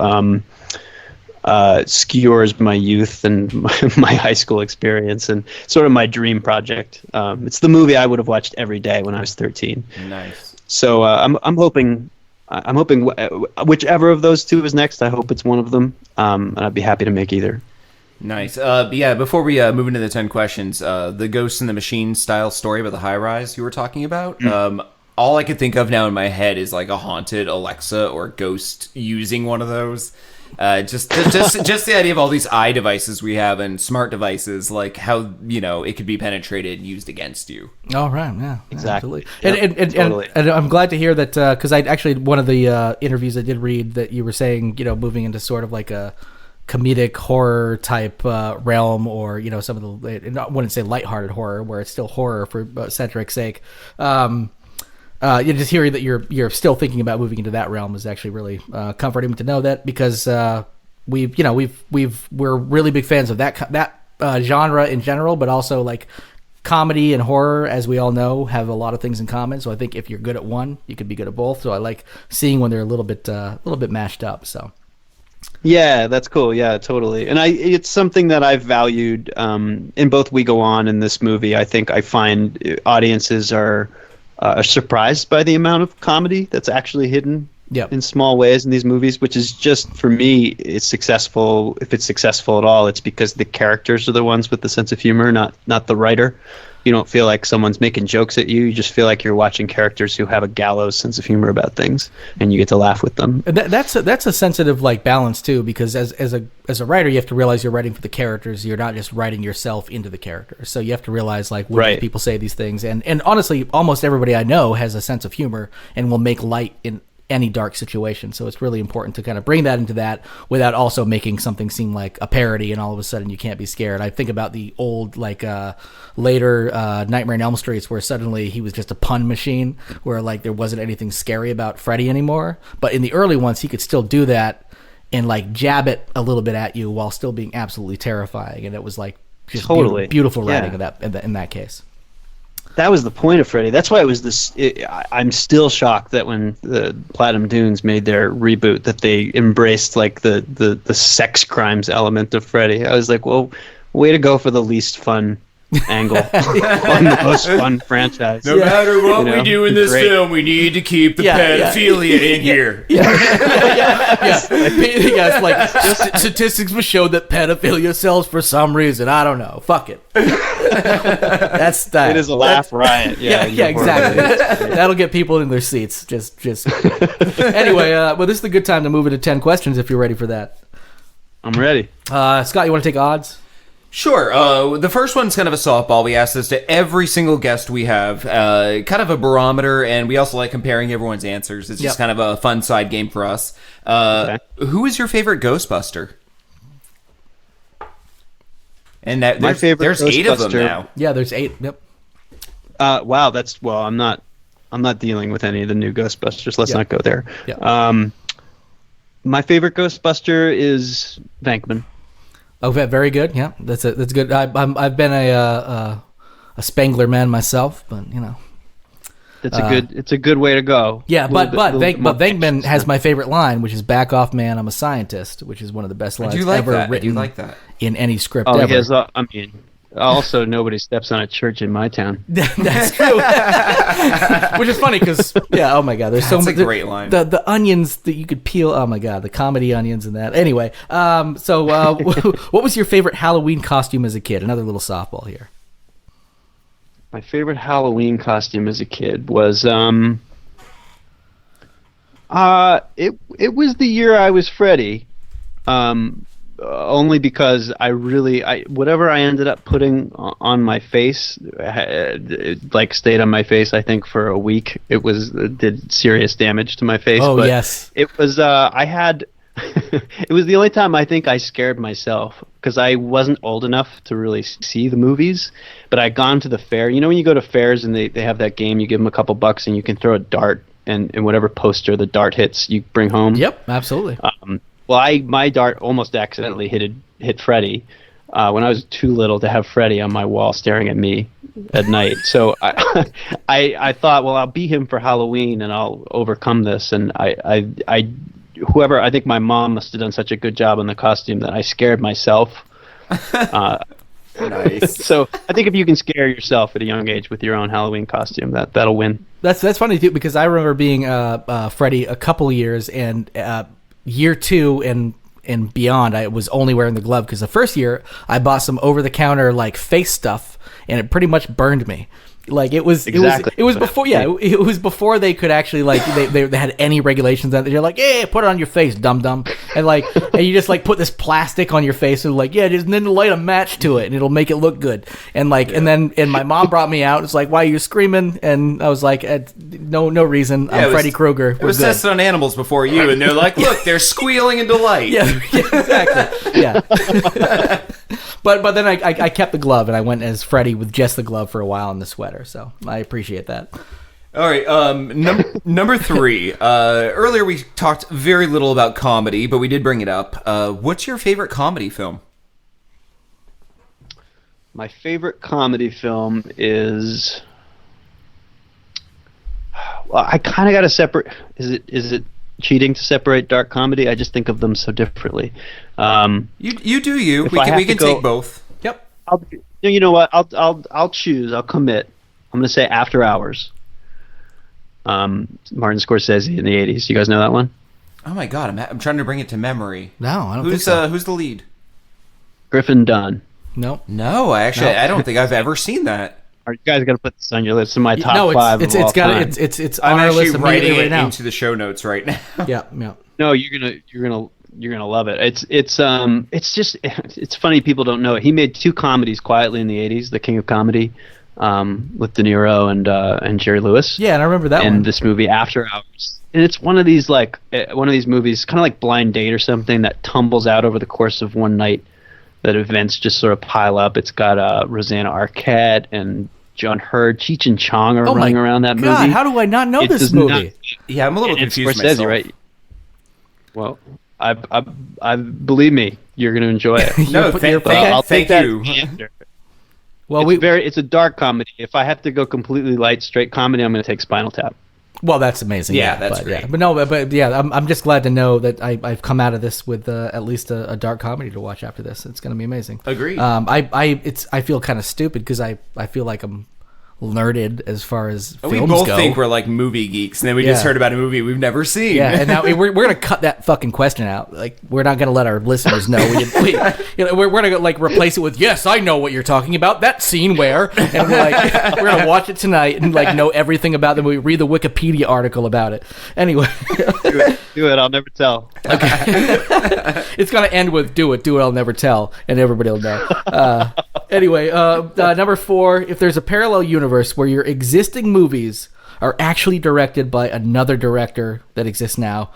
skewers my youth and my high school experience and sort of my dream project. It's the movie I would have watched every day when I was 13. Nice. So I'm hoping whichever of those two is next. I hope it's one of them, and I'd be happy to make either. Nice. Before we move into the 10 questions, the Ghost in the Machine style story about the high rise you were talking about. All I could think of now in my head is like a haunted Alexa or ghost using one of those. Just the idea of all these eye devices we have and smart devices, like how it could be penetrated and used against you. Oh right, yeah, exactly. Yep, totally. And I'm glad to hear that because I actually one of the interviews I did read that you were saying moving into sort of like a comedic horror type realm, or some of the, I wouldn't say lighthearted horror, where it's still horror for Cedric's sake. Just hearing that you're still thinking about moving into that realm is actually really comforting to know that, because we're really big fans of that genre in general, but also like comedy and horror, as we all know, have a lot of things in common. So I think if you're good at one, you could be good at both. So I like seeing when they're a little bit mashed up. So yeah, that's cool. Yeah, totally. And it's something that I've valued in both We Go On and this movie. I think I find audiences are surprised by the amount of comedy that's actually hidden in small ways in these movies, which is just, for me, it's successful. If it's successful at all, it's because the characters are the ones with the sense of humor, not the writer. You don't feel like someone's making jokes at you. You just feel like you're watching characters who have a gallows sense of humor about things, and you get to laugh with them. That's a sensitive balance too, because as a writer, you have to realize you're writing for the characters. You're not just writing yourself into the characters. So you have to realize when people say these things, and honestly, almost everybody I know has a sense of humor and will make light in any dark situation. So it's really important to kind of bring that into that without also making something seem like a parody and all of a sudden you can't be scared. I think about the old later Nightmare on Elm Streets, where suddenly he was just a pun machine, where there wasn't anything scary about Freddy anymore. But in the early ones, he could still do that and jab it a little bit at you while still being absolutely terrifying. And it was just totally beautiful writing in that case. That was the point of Freddy. That's why it was this. I'm still shocked that when the Platinum Dunes made their reboot, that they embraced the sex crimes element of Freddy. I was like, well, way to go for the least fun angle on the most fun franchise. No matter what we do in this film, we need to keep the pedophilia in here. Statistics would show that pedophilia sells for some reason. I don't know. Fuck it. That's that. It is a laugh riot. Yeah, exactly. That'll get people in their seats. Just. Anyway, well, this is a good time to move into 10 questions if you're ready for that. I'm ready. Scott, you want to take odds? Sure. The first one's kind of a softball. We ask this to every single guest we have, kind of a barometer, and we also like comparing everyone's answers. It's just kind of a fun side game for us. Who is your favorite Ghostbuster? And there's 8 of them now. Yeah, there's 8. Yep. Wow, I'm not dealing with any of the new Ghostbusters. Let's not go there. Yeah. My favorite Ghostbuster is Venkman. Oh, very good. Yeah, that's good. I've been a Spangler man myself, but it's a good way to go. Yeah, but Venkman has my favorite line, which is "Back off, man! I'm a scientist," which is one of the best lines ever written in any script ever. Also, nobody steps on a church in my town. That's true. Which is funny because, oh my God, there's so much. Great line. The onions that you could peel. Oh my God, the comedy onions and that. Anyway, what was your favorite Halloween costume as a kid? Another little softball here. My favorite Halloween costume as a kid was it was the year I was Freddy. Only because whatever I ended up putting on my face, it stayed on my face. I think for a week, did serious damage to my face. Oh, but yes. It was it was the only time I think I scared myself, because I wasn't old enough to really see the movies. But I'd gone to the fair. You know, when you go to fairs and they have that game, you give them a couple bucks and you can throw a dart, and whatever poster the dart hits, you bring home. Yep, absolutely. Well, my dart almost accidentally hit Freddy when I was too little to have Freddy on my wall staring at me at night. So I thought, well, I'll be him for Halloween and I'll overcome this. And I think my mom must have done such a good job on the costume that I scared myself. Nice. So I think if you can scare yourself at a young age with your own Halloween costume, that'll win. That's funny too, because I remember being Freddy a couple years, and year 2 and beyond, I was only wearing the glove, because the first year I bought some over-the-counter face stuff, and it pretty much burned me. Like it was Exactly. it was before it was before they could actually like they had any regulations that you're like, hey, put it on your face, dum dum, and you just like put this plastic on your face and like and then light a match to it and it'll make it look good, and my mom brought me out. It's like, why are you screaming? And I was like, no reason. I'm Freddy Krueger. It was tested on animals before you, and they're like, look, they're squealing in delight. Yeah, exactly. Yeah. But then I kept the glove and I went as Freddy with just the glove for a while and the sweater. So I appreciate that. All right, number 3. Earlier we talked very little about comedy, but we did bring it up. What's your favorite comedy film? My favorite comedy film is. Well, I kind of got to separate. Is it cheating to separate dark comedy? I just think of them so differently. You do you. We can take both. Yep. You know what? I'll choose. I'll commit. I'm going to say After Hours. Martin Scorsese in the 80s. You guys know that one? Oh my god, I'm trying to bring it to memory. No, I don't think so. Who's the lead? Griffin Dunn. No. No, I don't think I've ever seen that. Are you guys going to put this on your list? In my top no, 5 it's of all got time. it's I'm on our actually list writing right it now. into the show notes right now. Yeah. No, you're gonna love it. It's funny people don't know it. He made 2 comedies quietly in the 80s, The King of Comedy, with De Niro and Jerry Lewis. Yeah, and I remember that one. And this movie After Hours. And it's one of these movies, kind of like Blind Date or something, that tumbles out over the course of one night. That events just sort of pile up. It's got Rosanna Arquette and John Hurd, Cheech and Chong are running around that movie. God, how do I not know this movie? Yeah, I'm a little confused Scorsese, myself. right? Well, I believe me, you're going to enjoy it. No, thank you. Well, it's a dark comedy. If I have to go completely light, straight comedy, I'm going to take Spinal Tap. Well, that's amazing. Yeah, that's great. Yeah. But yeah, I'm just glad to know that I've come out of this with at least a dark comedy to watch after this. It's going to be amazing. Agreed. I feel kind of stupid because I feel like I'm learned as far as films go. We both think we're like movie geeks, and then we just heard about a movie we've never seen. Yeah, and now we're gonna cut that fucking question out. Like, we're not gonna let our listeners know. We're gonna like replace it with, yes, I know what you're talking about. That scene where, and we're gonna watch it tonight and like know everything about the movie. Read the Wikipedia article about it. Anyway, do it. I'll never tell. Okay, it's gonna end with do it. I'll never tell, and everybody will know. Anyway, number 4, if there's a parallel universe where your existing movies are actually directed by another director that exists now,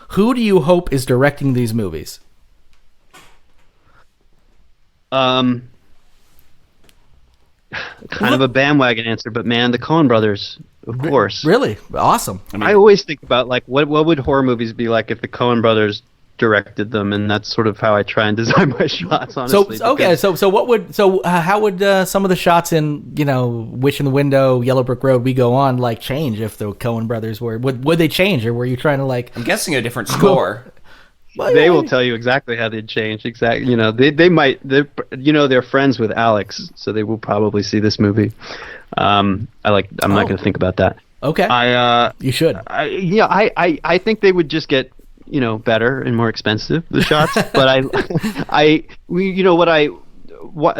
who do you hope is directing these movies? Kind of a bandwagon answer, but man, the Coen brothers, of course. Really? Awesome. I always think about like what would horror movies be like if the Coen brothers directed them, and that's sort of how I try and design my shots, honestly. How would some of the shots in, Witch in the Window, Yellow Brick Road, We Go On, like change if the Coen brothers would they change, or were you trying to like? I'm guessing a different score. They will tell you exactly how they'd change. Exactly, they might. They're friends with Alex, so they will probably see this movie. I'm not going to think about that. Okay. You should. I think they would just get better and more expensive, the shots. But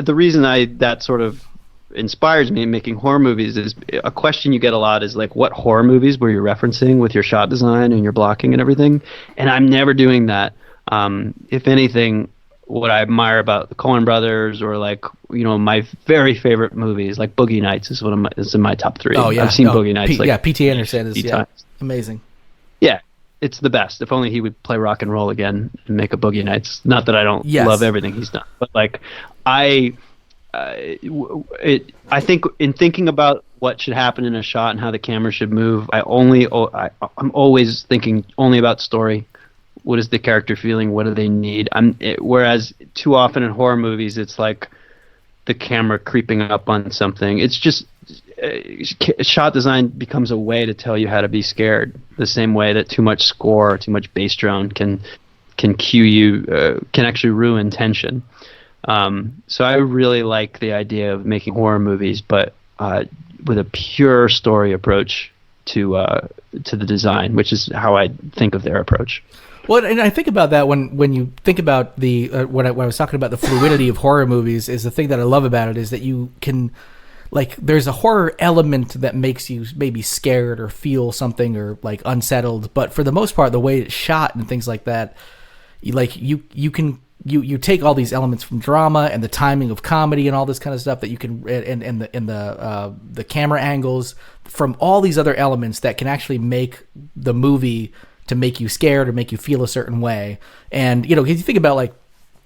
the reason that sort of inspires me in making horror movies is a question you get a lot is like, what horror movies were you referencing with your shot design and your blocking and everything? And I'm never doing that. If anything, what I admire about the Coen brothers, or like, my very favorite movies, like Boogie Nights is is in my top 3. Oh yeah, I've seen Boogie Nights. P.T. Anderson is amazing. Yeah. It's the best. If only he would play rock and roll again and make a Boogie Nights. Not that I don't love everything he's done, but like I think in thinking about what should happen in a shot and how the camera should move, I'm always thinking only about story. What is the character feeling? What do they need? Whereas too often in horror movies, it's like the camera creeping up on something. It's just shot design becomes a way to tell you how to be scared, the same way that too much score or too much bass drone can cue you, can actually ruin tension. So I really like the idea of making horror movies, but with a pure story approach to the design, which is how I think of their approach. Well, and I think about that when you think about when I was talking about the fluidity of horror movies, is the thing that I love about it is that you can like there's a horror element that makes you maybe scared or feel something or like unsettled, but for the most part, the way it's shot and things like that, you take all these elements from drama and the timing of comedy and all this kind of stuff that you can and the camera angles from all these other elements that can actually make the movie to make you scared or make you feel a certain way. And if you think about like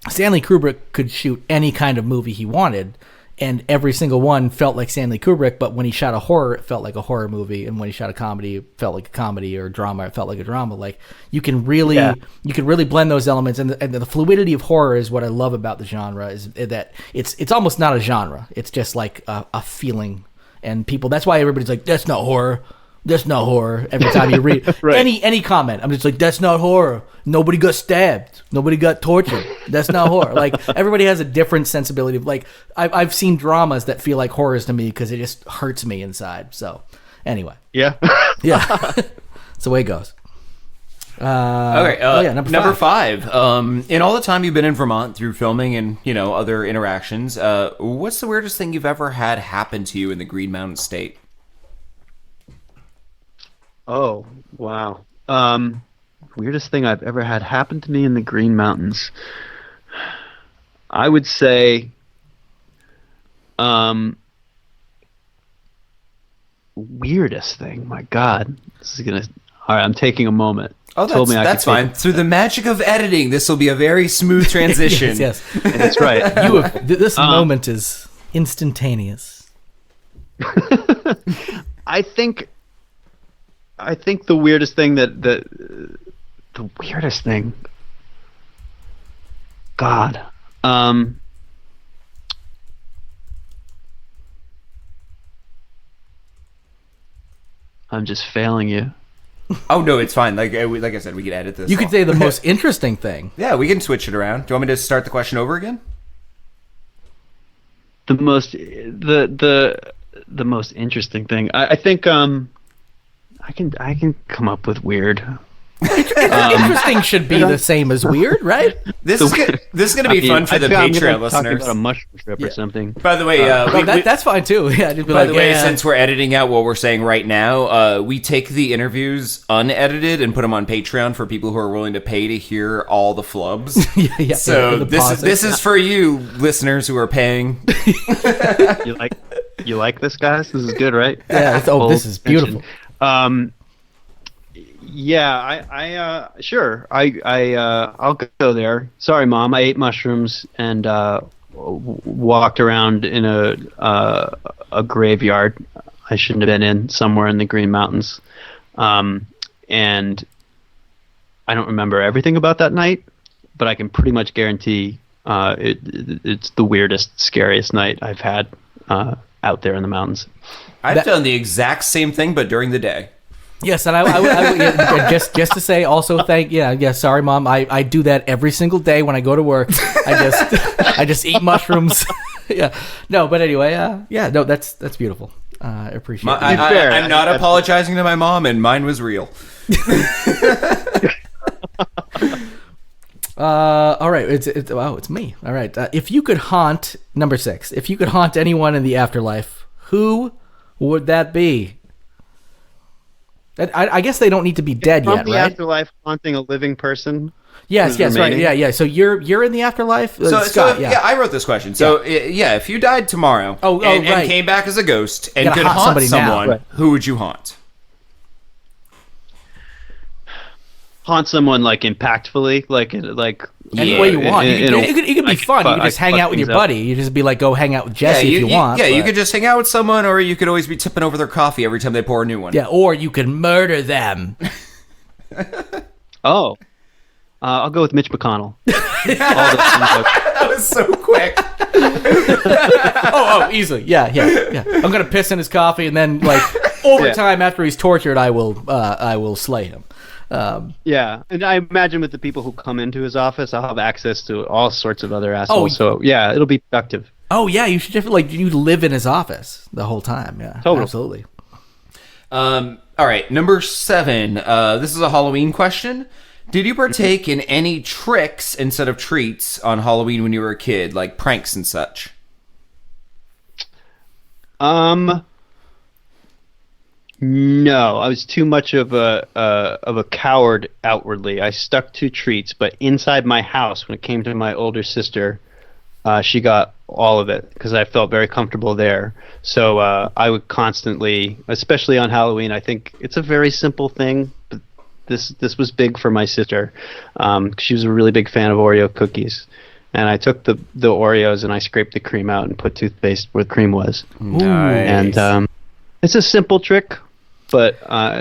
Stanley Kubrick could shoot any kind of movie he wanted, and every single one felt like Stanley Kubrick, but when he shot a horror, it felt like a horror movie, and when he shot a comedy, it felt like a comedy, or drama, it felt like a drama. Like you can really blend those elements, and the fluidity of horror is what I love about the genre. Is that it's almost not a genre; it's just like a feeling, and people. That's why everybody's like, "That's not horror. That's not horror." Every time you read Right. any comment, I'm just like, "That's not horror. Nobody got stabbed. Nobody got tortured. That's not horror." Like everybody has a different sensibility. Like I've seen dramas that feel like horrors to me because it just hurts me inside. So anyway, Yeah. yeah, that's the way it goes. Okay, number 5. 5. In all the time you've been in Vermont through filming and other interactions, what's the weirdest thing you've ever had happen to you in the Green Mountain State? Oh, wow. Weirdest thing I've ever had happen to me in the Green Mountains. I would say, weirdest thing. My God, this is gonna. All right, I'm taking a moment. Oh, that's fine. Through the magic of editing, this will be a very smooth transition. yes. That's right. This moment is instantaneous. I think the weirdest thing the weirdest thing. God. I'm just failing you. Oh no, it's fine. Like I said, we can edit this. You could say the most interesting thing. Yeah, we can switch it around. Do you want me to start the question over again? The most most interesting thing. I think I can come up with weird. Interesting should be the same as weird, right? This is going to be fun for the Patreon listeners. Talking about a mushroom trip or something. By the way, that's fine too. Yeah. Just be by like, the way, yeah. since we're editing out what we're saying right now, we take the interviews unedited and put them on Patreon for people who are willing to pay to hear all the flubs. yeah. So this is for you listeners who are paying. You like this, guys? This is good, right? Yeah. This is beautiful. Yeah, sure. I'll go there. Sorry, Mom. I ate mushrooms and walked around in a graveyard I shouldn't have been in, somewhere in the Green Mountains. And I don't remember everything about that night, but I can pretty much guarantee it's the weirdest, scariest night I've had out there in the mountains. I've done the exact same thing, but during the day. Yes, and I would just to say also sorry, Mom. I do that every single day when I go to work. I just eat mushrooms. Yeah. No, but anyway, no, that's beautiful. I appreciate it. I'm not apologizing to my mom, and mine was real. All right, it's me. All right. If you could haunt number 6, if you could haunt anyone in the afterlife, who would that be? I guess they don't need to be dead yet, the right? afterlife haunting a living person. Yes, right, yeah. So you're in the afterlife, Scott. I wrote this question. So if you died tomorrow, and came back as a ghost and could haunt someone, who would you haunt? Haunt someone like impactfully, like any way you want. It could be fun. You could just hang out with your buddy. You just be like, go hang out with Jesse if you want. Yeah, you could just hang out with someone, or you could always be tipping over their coffee every time they pour a new one. Yeah, or you could murder them. Oh. I'll go with Mitch McConnell. That was so quick. Easily. Yeah. I'm gonna piss in his coffee, and then over time after he's tortured, I will slay him. Yeah, and I imagine with the people who come into his office, I'll have access to all sorts of other assholes. So yeah, it'll be productive. Oh yeah, you should definitely you live in his office the whole time. Yeah, totally. Absolutely. All right, number 7. This is a Halloween question. Did you partake in any tricks instead of treats on Halloween when you were a kid, like pranks and such? No, I was too much of a coward outwardly. I stuck to treats, but inside my house, when it came to my older sister, she got all of it because I felt very comfortable there. So I would constantly, especially on Halloween, I think it's a very simple thing, but this was big for my sister. She was a really big fan of Oreo cookies. And I took the Oreos and I scraped the cream out and put toothpaste where the cream was. Nice. And it's a simple trick, but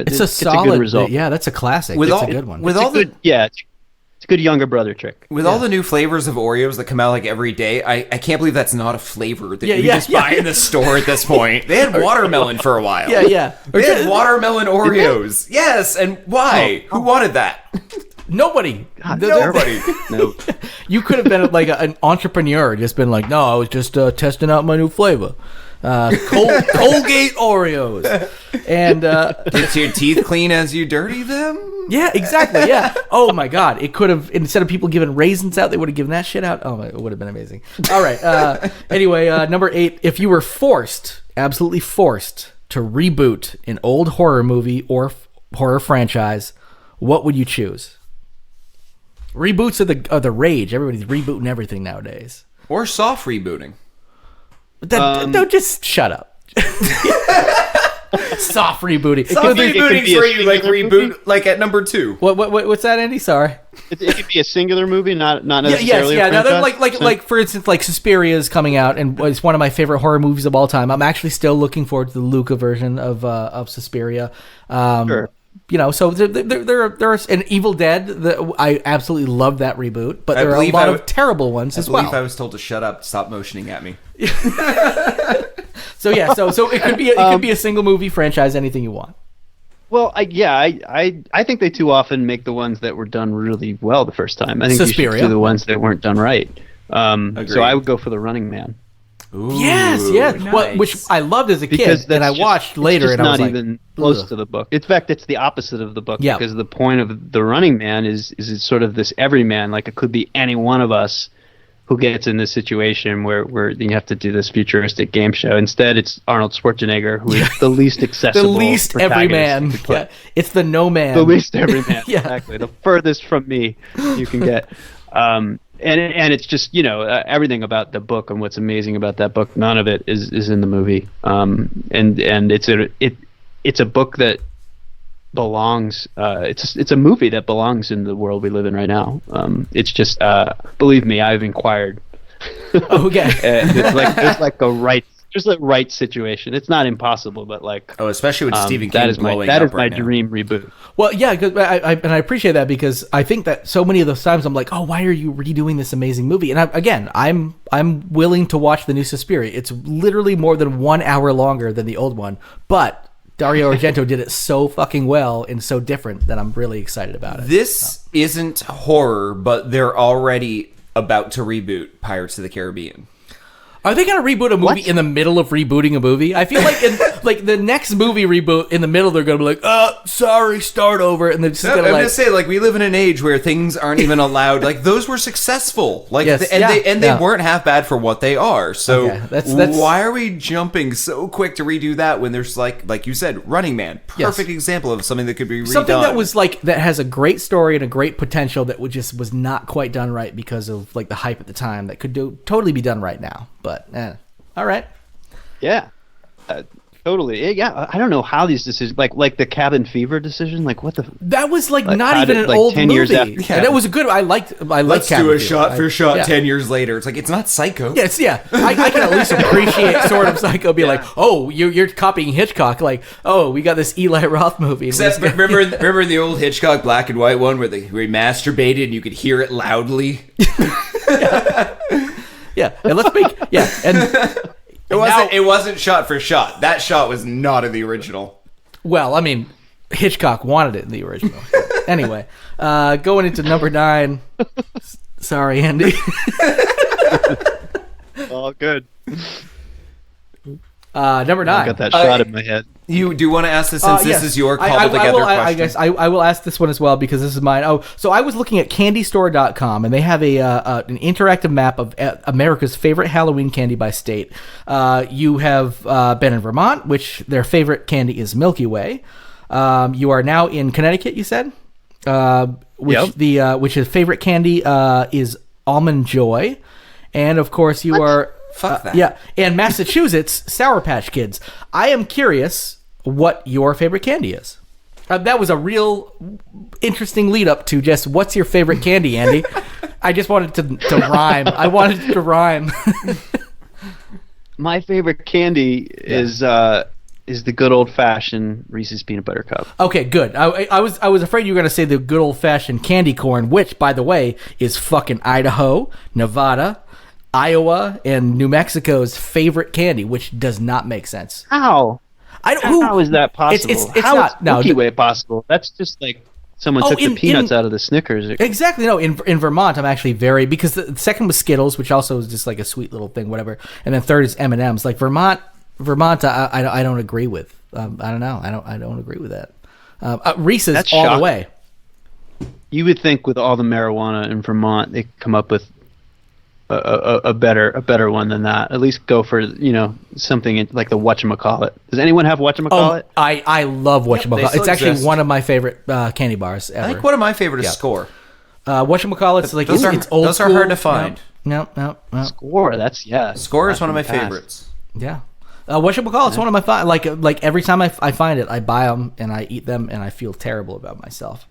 It's a a good result. Yeah, that's a classic. With It's all- a good one. with It's all a good, it's a good younger brother trick. With all the new flavors of Oreos that come out like every day, I can't believe that's not a flavor that Yeah, you yeah, just yeah. buy in the store at this point. They had watermelon for a while. Yeah. They had watermelon Oreos. Yes, and why? Who wanted that? Nobody. Nobody. No. You could have been like an entrepreneur, just been like, no, I was just testing out my new flavor. Colgate Oreos. And Gets your teeth clean as you dirty them? yeah, exactly. Yeah. Oh my God. It could have, instead of people giving raisins out, they would have given that shit out. Oh, it would have been amazing. All right. Anyway, number 8. If you were absolutely forced to reboot an old horror movie or horror franchise, what would you choose? Reboots are the rage. Everybody's rebooting everything nowadays. Or soft rebooting. Don't just shut up. Soft rebooting. Soft it could rebooting's be a where you like singular reboot movie. like at number 2. What's that, Andy? Sorry. It could be a singular movie, not Yes, necessarily. yeah. A Now, franchise. like for instance, like Suspiria is coming out, and it's one of my favorite horror movies of all time. I'm actually still looking forward to the Luca version of Suspiria. Sure. You know, so there's an Evil Dead. I absolutely love that reboot, but there are a lot of terrible ones as I believe well. I was told to shut up, stop motioning at me. So yeah, so it could be a single movie franchise, anything you want. Well, I think they too often make the ones that were done really well the first time. I think you Suspiria. should do the ones that weren't done right. Agreed. So I would go for The Running Man. Ooh, Yes, yeah. nice. Well, which I loved as a Because kid, and I watched later, it's and I was not like, even close ugh. to the book. In fact, it's the opposite of the book. Yeah. Because the point of The Running Man is it's sort of this everyman, like it could be any one of us who gets in this situation where you have to do this futuristic game show. Instead, it's Arnold Schwarzenegger, who is the least the accessible, least protagonist everyman. you could put. Yeah, it's the no man. The least everyman, Yeah. exactly. The furthest from me you can get. And it's just, everything about the book and what's amazing about that book, none of it is in the movie. And it's a book that belongs. It's a movie that belongs in the world we live in right now. It's just, believe me, I've inquired. Okay. And there's like a right situation. It's not impossible, but like. Oh, especially with Stephen King that is blowing my up right now. dream reboot. Well, yeah, 'cause I appreciate that, because I think that so many of those times I'm like, oh, why are you redoing this amazing movie? And I'm willing to watch the new Suspiria. It's literally more than 1 hour longer than the old one, but Dario Argento did it so fucking well and so different that I'm really excited about it. This isn't horror, but they're already about to reboot Pirates of the Caribbean. Are they going to reboot a movie in the middle of rebooting a movie? I feel like in like the next movie reboot, in the middle, they're going to be like, sorry, start over. And they're just going to I'm just saying, like, we live in an age where things aren't even allowed. Like, those were successful. Like, Yes, they weren't half bad for what they are. So Okay, that's- why are we jumping so quick to redo that when there's like you said, Running Man, perfect example of something that could be redone. something that was like, that has a great story and a great potential that was not quite done right because of like the hype at the time, that could totally be done right now. But all right. Yeah, totally. Yeah, I don't know how these decisions, like the Cabin Fever decision, like what the. That was like Like, not how even did- an like, old 10 movie. years after- And it was a good. I liked. Let's Cabin do a Fever. shot for shot yeah. 10 years later. It's like, it's not Psycho. Yes, yeah. I can at least appreciate sort of Psycho. Be like, oh, you're copying Hitchcock. Like, oh, we got this Eli Roth movie. Except, remember the old Hitchcock black and white one where he masturbated and you could hear it loudly? Yeah, and let's make and. It wasn't shot for shot. That shot was not in the original. Well, I mean, Hitchcock wanted it in the original. Anyway, going into number 9. Sorry, Andy. All good. Number 9. I got that shot in my head. You do want to ask this since this Yes. is your cobbled together question? I guess I will ask this one as well because this is mine. Oh, so I was looking at CandyStore.com and they have an interactive map of America's favorite Halloween candy by state. You have been in Vermont, which their favorite candy is Milky Way. You are now in Connecticut, you said, which his favorite candy is Almond Joy, and of course you are. Fuck that. Yeah, and Massachusetts, Sour Patch Kids. I am curious what your favorite candy is. That was a real interesting lead up to just what's your favorite candy, Andy. I just wanted to rhyme. I wanted it to rhyme. My favorite candy is the good old fashioned Reese's peanut butter cup. Okay, good. I was afraid you were going to say the good old fashioned candy corn, which, by the way, is fucking Idaho, Nevada, Iowa, and New Mexico's favorite candy, which does not make sense. How? How is that possible? It's How not. is No, Milky Way possible? That's just like someone took the peanuts out of the Snickers. Exactly. No, in Vermont, I'm actually because the second was Skittles, which also is just like a sweet little thing, whatever. And then third is M&M's. Like Vermont, I don't agree with. I don't know. I don't agree with that. Reese's That's all shocking. the way. You would think with all the marijuana in Vermont, they could come up with a better one than that. At least go for something like the whatchamacallit. Does anyone have whatchamacallit? Oh, I love whatchamacallit. they still It's actually exist. one of my favorite candy bars ever. I think one of my favorite is Score. Whatchamacallit's like Those it's old those are school. hard to find. No. Score. That's Score is one of my Pass. favorites. Yeah. Whatchamacallit's one of my like every time I find it, I buy them and I eat them and I feel terrible about myself.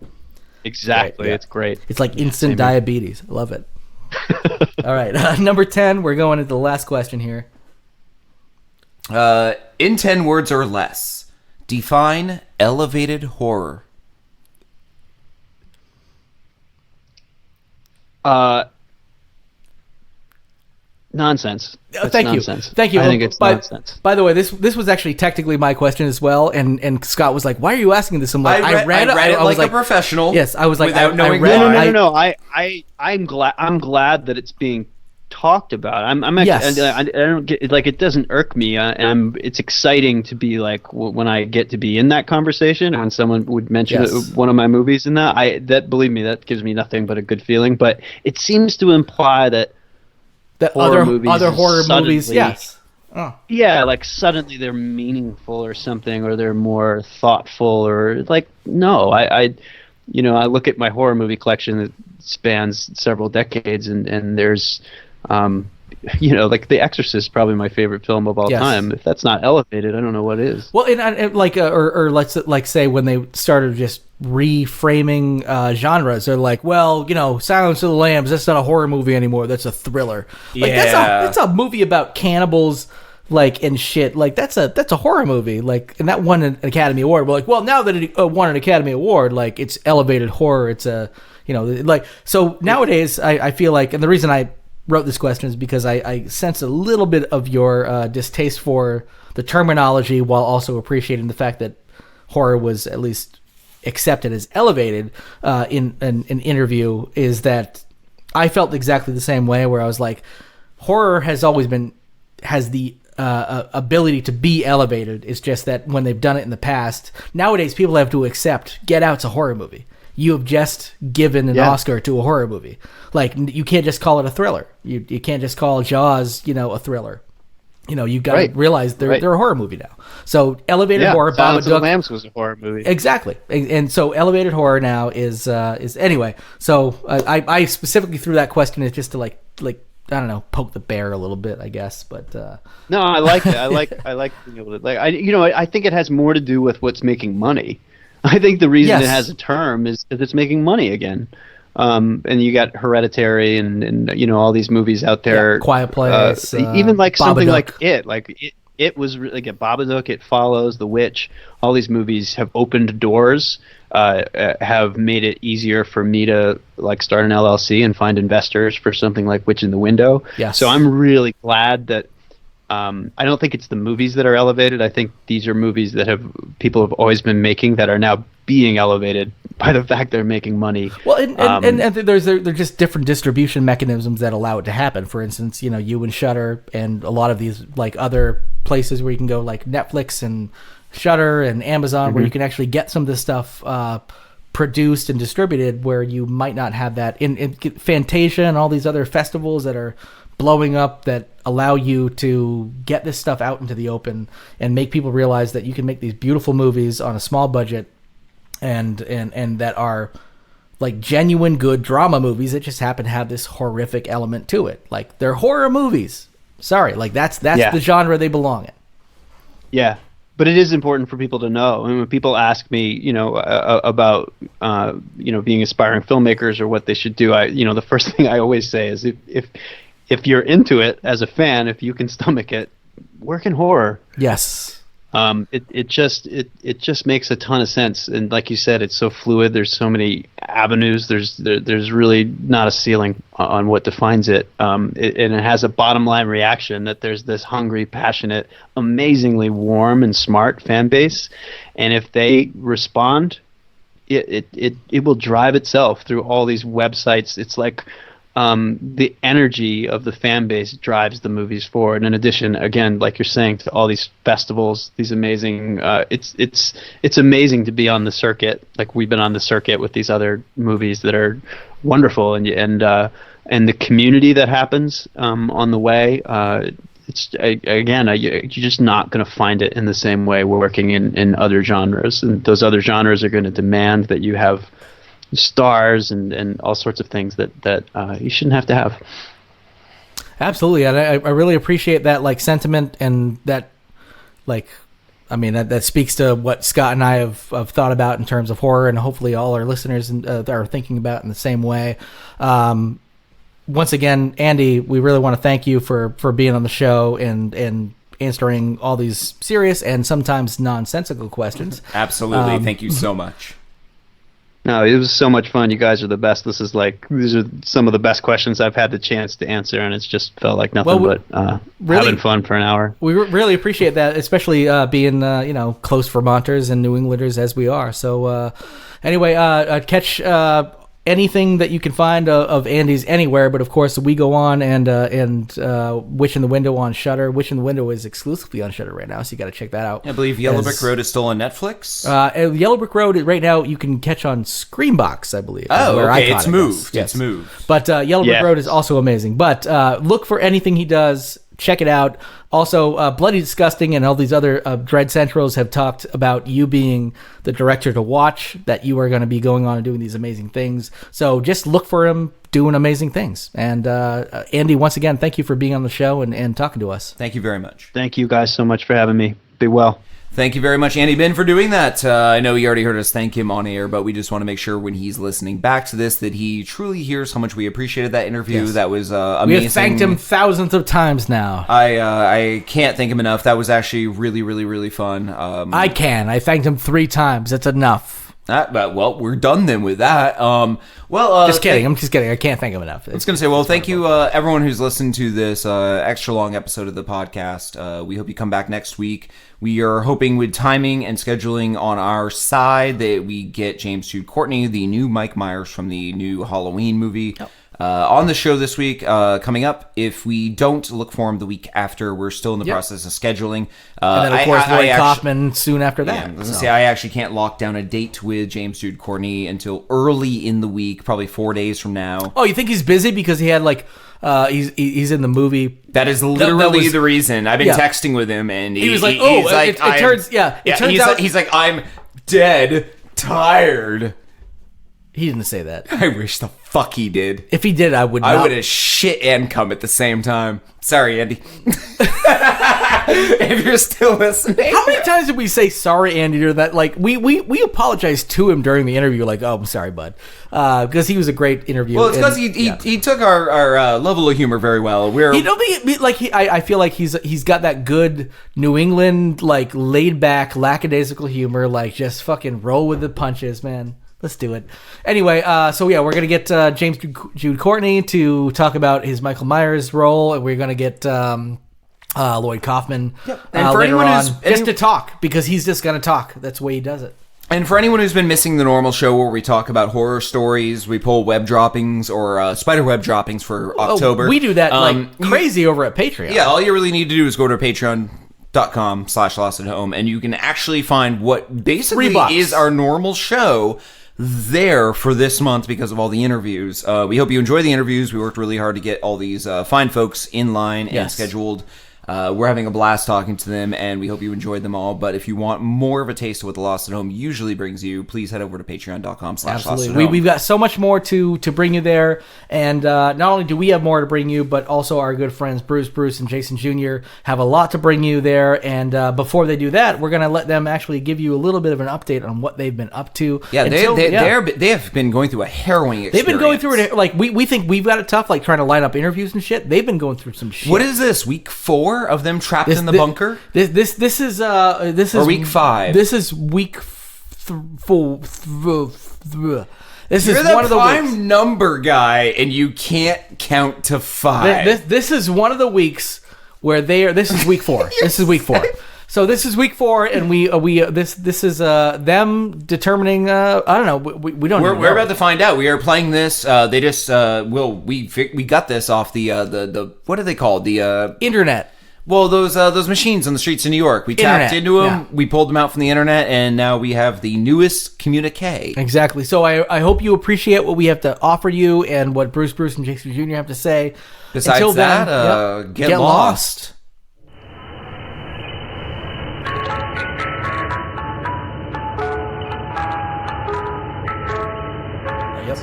Exactly. Right, yeah. It's great. It's like instant diabetes. I love it. All right, number 10. We're going into the last question here. In 10 words or less, define elevated horror. Nonsense. That's Thank nonsense. you. Thank you. I think it's nonsense. By the way, this was actually technically my question as well, and Scott was like, "Why are you asking this?" I'm like, I read it I was like a professional. Yes, I was like, without knowing why. No. I'm glad that it's being talked about. I'm actually, Yes. I don't get like it doesn't irk me. It's exciting to be like when I get to be in that conversation and someone would mention Yes. one of my movies in that. Believe me, that gives me nothing but a good feeling. But it seems to imply that horror other horror movies, suddenly- yes. Oh. Yeah, like suddenly they're meaningful or something, or they're more thoughtful, or like no, I look at my horror movie collection that spans several decades, and there's, like The Exorcist is probably my favorite film of all Yes. time. If that's not elevated, I don't know what is. Well, and like, or let's like say when they started just reframing genres, they're like, well, Silence of the Lambs, that's not a horror movie anymore. That's a thriller. Like that's a movie about cannibals, like and shit. Like that's a horror movie. Like, and that won an Academy Award. We're like, well, now that it won an Academy Award, like it's elevated horror. It's a like so nowadays. I feel like, and the reason I wrote this question is because I sense a little bit of your distaste for the terminology while also appreciating the fact that horror was at least accepted as elevated in an interview. Is that I felt exactly the same way, where I was like, horror has the ability to be elevated. It's just that when they've done it in the past, nowadays people have to accept Get Out's a horror movie. You have just given an Oscar to a horror movie. Like, you can't just call it a thriller. You can't just call Jaws, a thriller. You've got to realize they're a horror movie now. So elevated horror, Silence of the Babadook. Lambs was a horror movie. Exactly, and so elevated horror now is anyway. So I specifically threw that question as just to like I don't know, poke the bear a little bit, I guess. But No, I like it. I like being able to I think it has more to do with what's making money. I think the reason it has a term is because it's making money again. And you got Hereditary and all these movies out there. Quiet Place, even like something Babadook. like it was like a Babadook, It Follows, The Witch. All these movies have opened doors, have made it easier for me to like start an LLC and find investors for something like Witch in the Window. Yes. So I'm really glad that. I don't think it's the movies that are elevated. I think these are movies that people have always been making that are now being elevated by the fact they're making money. Well, and there's just different distribution mechanisms that allow it to happen. For instance, you and Shudder and a lot of these like other places where you can go, like Netflix and Shudder and Amazon, where you can actually get some of this stuff produced and distributed, where you might not have that in Fantasia and all these other festivals that are blowing up, that allow you to get this stuff out into the open and make people realize that you can make these beautiful movies on a small budget and that are like genuine good drama movies that just happen to have this horrific element to it. Like, they're horror movies. Sorry, like that's the genre they belong in. Yeah. But it is important for people to know. I mean, when people ask me, about, being aspiring filmmakers or what they should do, the first thing I always say is if you're into it as a fan, if you can stomach it, work in horror. Yes. It just makes a ton of sense. And like you said, it's so fluid. There's so many avenues. There's really not a ceiling on what defines it. And it has a bottom line reaction that there's this hungry, passionate, amazingly warm and smart fan base. And if they respond, it will drive itself through all these websites. It's like, the energy of the fan base drives the movies forward. In addition, again, like you're saying, to all these festivals, these amazing, it's amazing to be on the circuit. Like, we've been on the circuit with these other movies that are wonderful, and the community that happens on the way. You're just not going to find it in the same way working in other genres, and those other genres are going to demand that you have stars and all sorts of things that you shouldn't have to have. Absolutely. And I really appreciate that sentiment, and that that speaks to what Scott and I have thought about in terms of horror, and hopefully all our listeners are thinking about in the same way. Once again, Andy, we really want to thank you for being on the show and answering all these serious and sometimes nonsensical questions. Absolutely. Thank you so much. No, it was so much fun. You guys are the best. These are some of the best questions I've had the chance to answer, and it's just felt like nothing but having fun for an hour. We really appreciate that, especially being close Vermonters and New Englanders as we are. So anyway, catch anything that you can find of Andy's anywhere, but of course we go on and Witch in the Window on Shudder. Witch in the Window is exclusively on Shudder right now, so you got to check that out. I believe Yellow Brick Road is still on Netflix. Yellow Brick Road right now you can catch on Screambox, I believe. Oh, okay, it's moved. Yes. It's moved. But Yellow Brick Road is also amazing. But look for anything he does. Check it out. Also, Bloody Disgusting and all these other Dread Centrals have talked about you being the director to watch, that you are going to be going on and doing these amazing things. So just look for him doing amazing things. And Andy, once again, thank you for being on the show and talking to us. Thank you very much. Thank you guys so much for having me. Be well. Thank you very much, Andy Ben, for doing that. I know you already heard us thank him on air, but we just want to make sure when he's listening back to this that he truly hears how much we appreciated that interview. Yes. That was amazing. We have thanked him thousands of times now. I can't thank him enough. That was actually really, really, really fun. I thanked him 3 times. That's enough. Well, we're done then with that. Just kidding. I'm just kidding. I can't thank him enough. I was going to say, thank you, everyone who's listened to this extra long episode of the podcast. We hope you come back next week. We are hoping with timing and scheduling on our side that we get James Jude Courtney, the new Mike Myers from the new Halloween movie, on the show this week, coming up. If we don't, look for him the week after. We're still in the process of scheduling. And then, of course, Lloyd Kaufman soon after that. I was going to say, I actually can't lock down a date with James Jude Courtney until early in the week, probably 4 days from now. Oh, you think he's busy because he had he's in the movie? That is literally the reason. I've been texting with him, and he was like, it turns out he's like, I'm dead tired. He didn't say that. I wish the fuck he did. If he did, I would not. I would have shit and come at the same time. Sorry, Andy. If you're still listening. How many times did we say sorry, Andy, to that? We apologized to him during the interview, I'm sorry, bud. Because he was a great interview. Well, it's because he took our level of humor very well. I feel like he's got that good New England, laid back, lackadaisical humor, just fucking roll with the punches, man. Let's do it. Anyway, we're going to get James Jude Courtney to talk about his Michael Myers role, and we're going to get Lloyd Kaufman and for later anyone on, just to talk, because he's just going to talk. That's the way he does it. And for anyone who's been missing the normal show where we talk about horror stories, we pull web droppings or spider web droppings for October. We do that crazy over at Patreon. Yeah, all you really need to do is go to patreon.com/lostandhome, and you can actually find what basically is our normal show there for this month because of all the interviews. We hope you enjoy the interviews. We worked really hard to get all these fine folks in line and scheduled. We're having a blast talking to them, and we hope you enjoyed them all. But if you want more of a taste of what the Lost at Home usually brings you, please head over to patreon.com/Lost at Home. We've got so much more to bring you there, and not only do we have more to bring you, but also our good friends Bruce, and Jason Jr. have a lot to bring you there. And before they do that, we're going to let them actually give you a little bit of an update on what they've been up to. Yeah, they have been going through a harrowing experience. They've been going through it. Like we think we've got it tough, like trying to line up interviews and shit. They've been going through some shit. What is this, week 4 of them trapped in the bunker? This is or week 5. This is week 4. This You're is the one of the prime number guy, and you can't count to 5. This is one of the weeks where they are. This is week 4. This is week 4. So this is week 4, and this is them determining. I don't know. We don't. We're about to find out. We are playing this. They just we got this off the what are they called? The internet. Well, those machines on the streets of New York. We tapped into them. Yeah. We pulled them out from the internet, and now we have the newest communique. Exactly. So I hope you appreciate what we have to offer you and what Bruce, and Jason Jr. have to say. Besides Until that, then, get lost. Yep.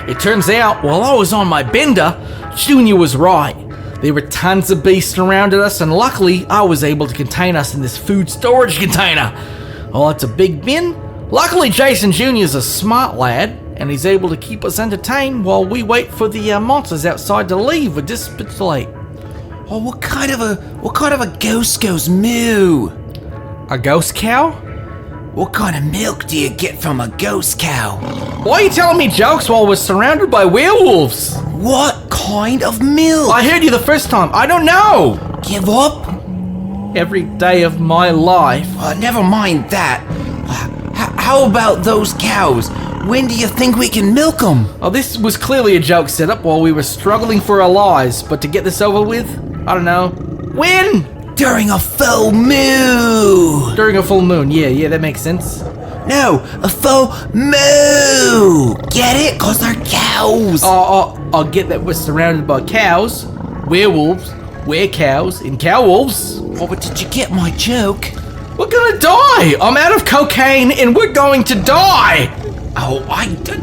It turns out, while I was on my bender, Junior was right. There were tons of beasts around us, and luckily, I was able to contain us in this food storage container. Oh, it's a big bin. Luckily, Jason Jr. is a smart lad, and he's able to keep us entertained while we wait for the monsters outside to leave. We're just a bit late. Oh, what kind of a ghost goes moo? A ghost cow? What kind of milk do you get from a ghost cow? Why are you telling me jokes while we're surrounded by werewolves? What kind of milk? I heard you the first time. I don't know. Give up? Every day of my life. Never mind that. How about those cows? When do you think we can milk them? Oh, this was clearly a joke set up while we were struggling for our lives. But to get this over with, I don't know. When? During a full moon. During a full moon, yeah, that makes sense. No, a full moo. Get it? 'Cause they're cows. I'll get that we're surrounded by cows, werewolves, were-cows, and cow-wolves. Oh, but did you get my joke? We're gonna die. I'm out of cocaine, and we're going to die. Oh,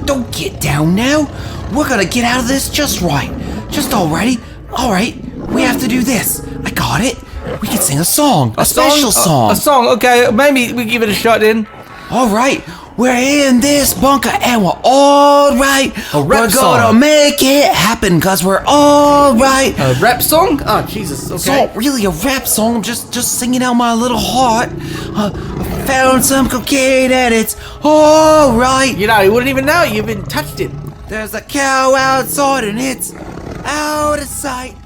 don't get down now. We're gonna get out of this just right. Just alrighty. All right, we have to do this. I got it. We can sing a song. A special song. A song, okay. Maybe we give it a shot then. All right. We're in this bunker and we're all right. We're gonna make it happen because we're all right. A rap song? Oh, Jesus. Okay. It's not really a rap song. I'm just singing out my little heart. I found some cocaine and it's all right. You know, you wouldn't even know. You haven't touched it. There's a cow outside and it's out of sight.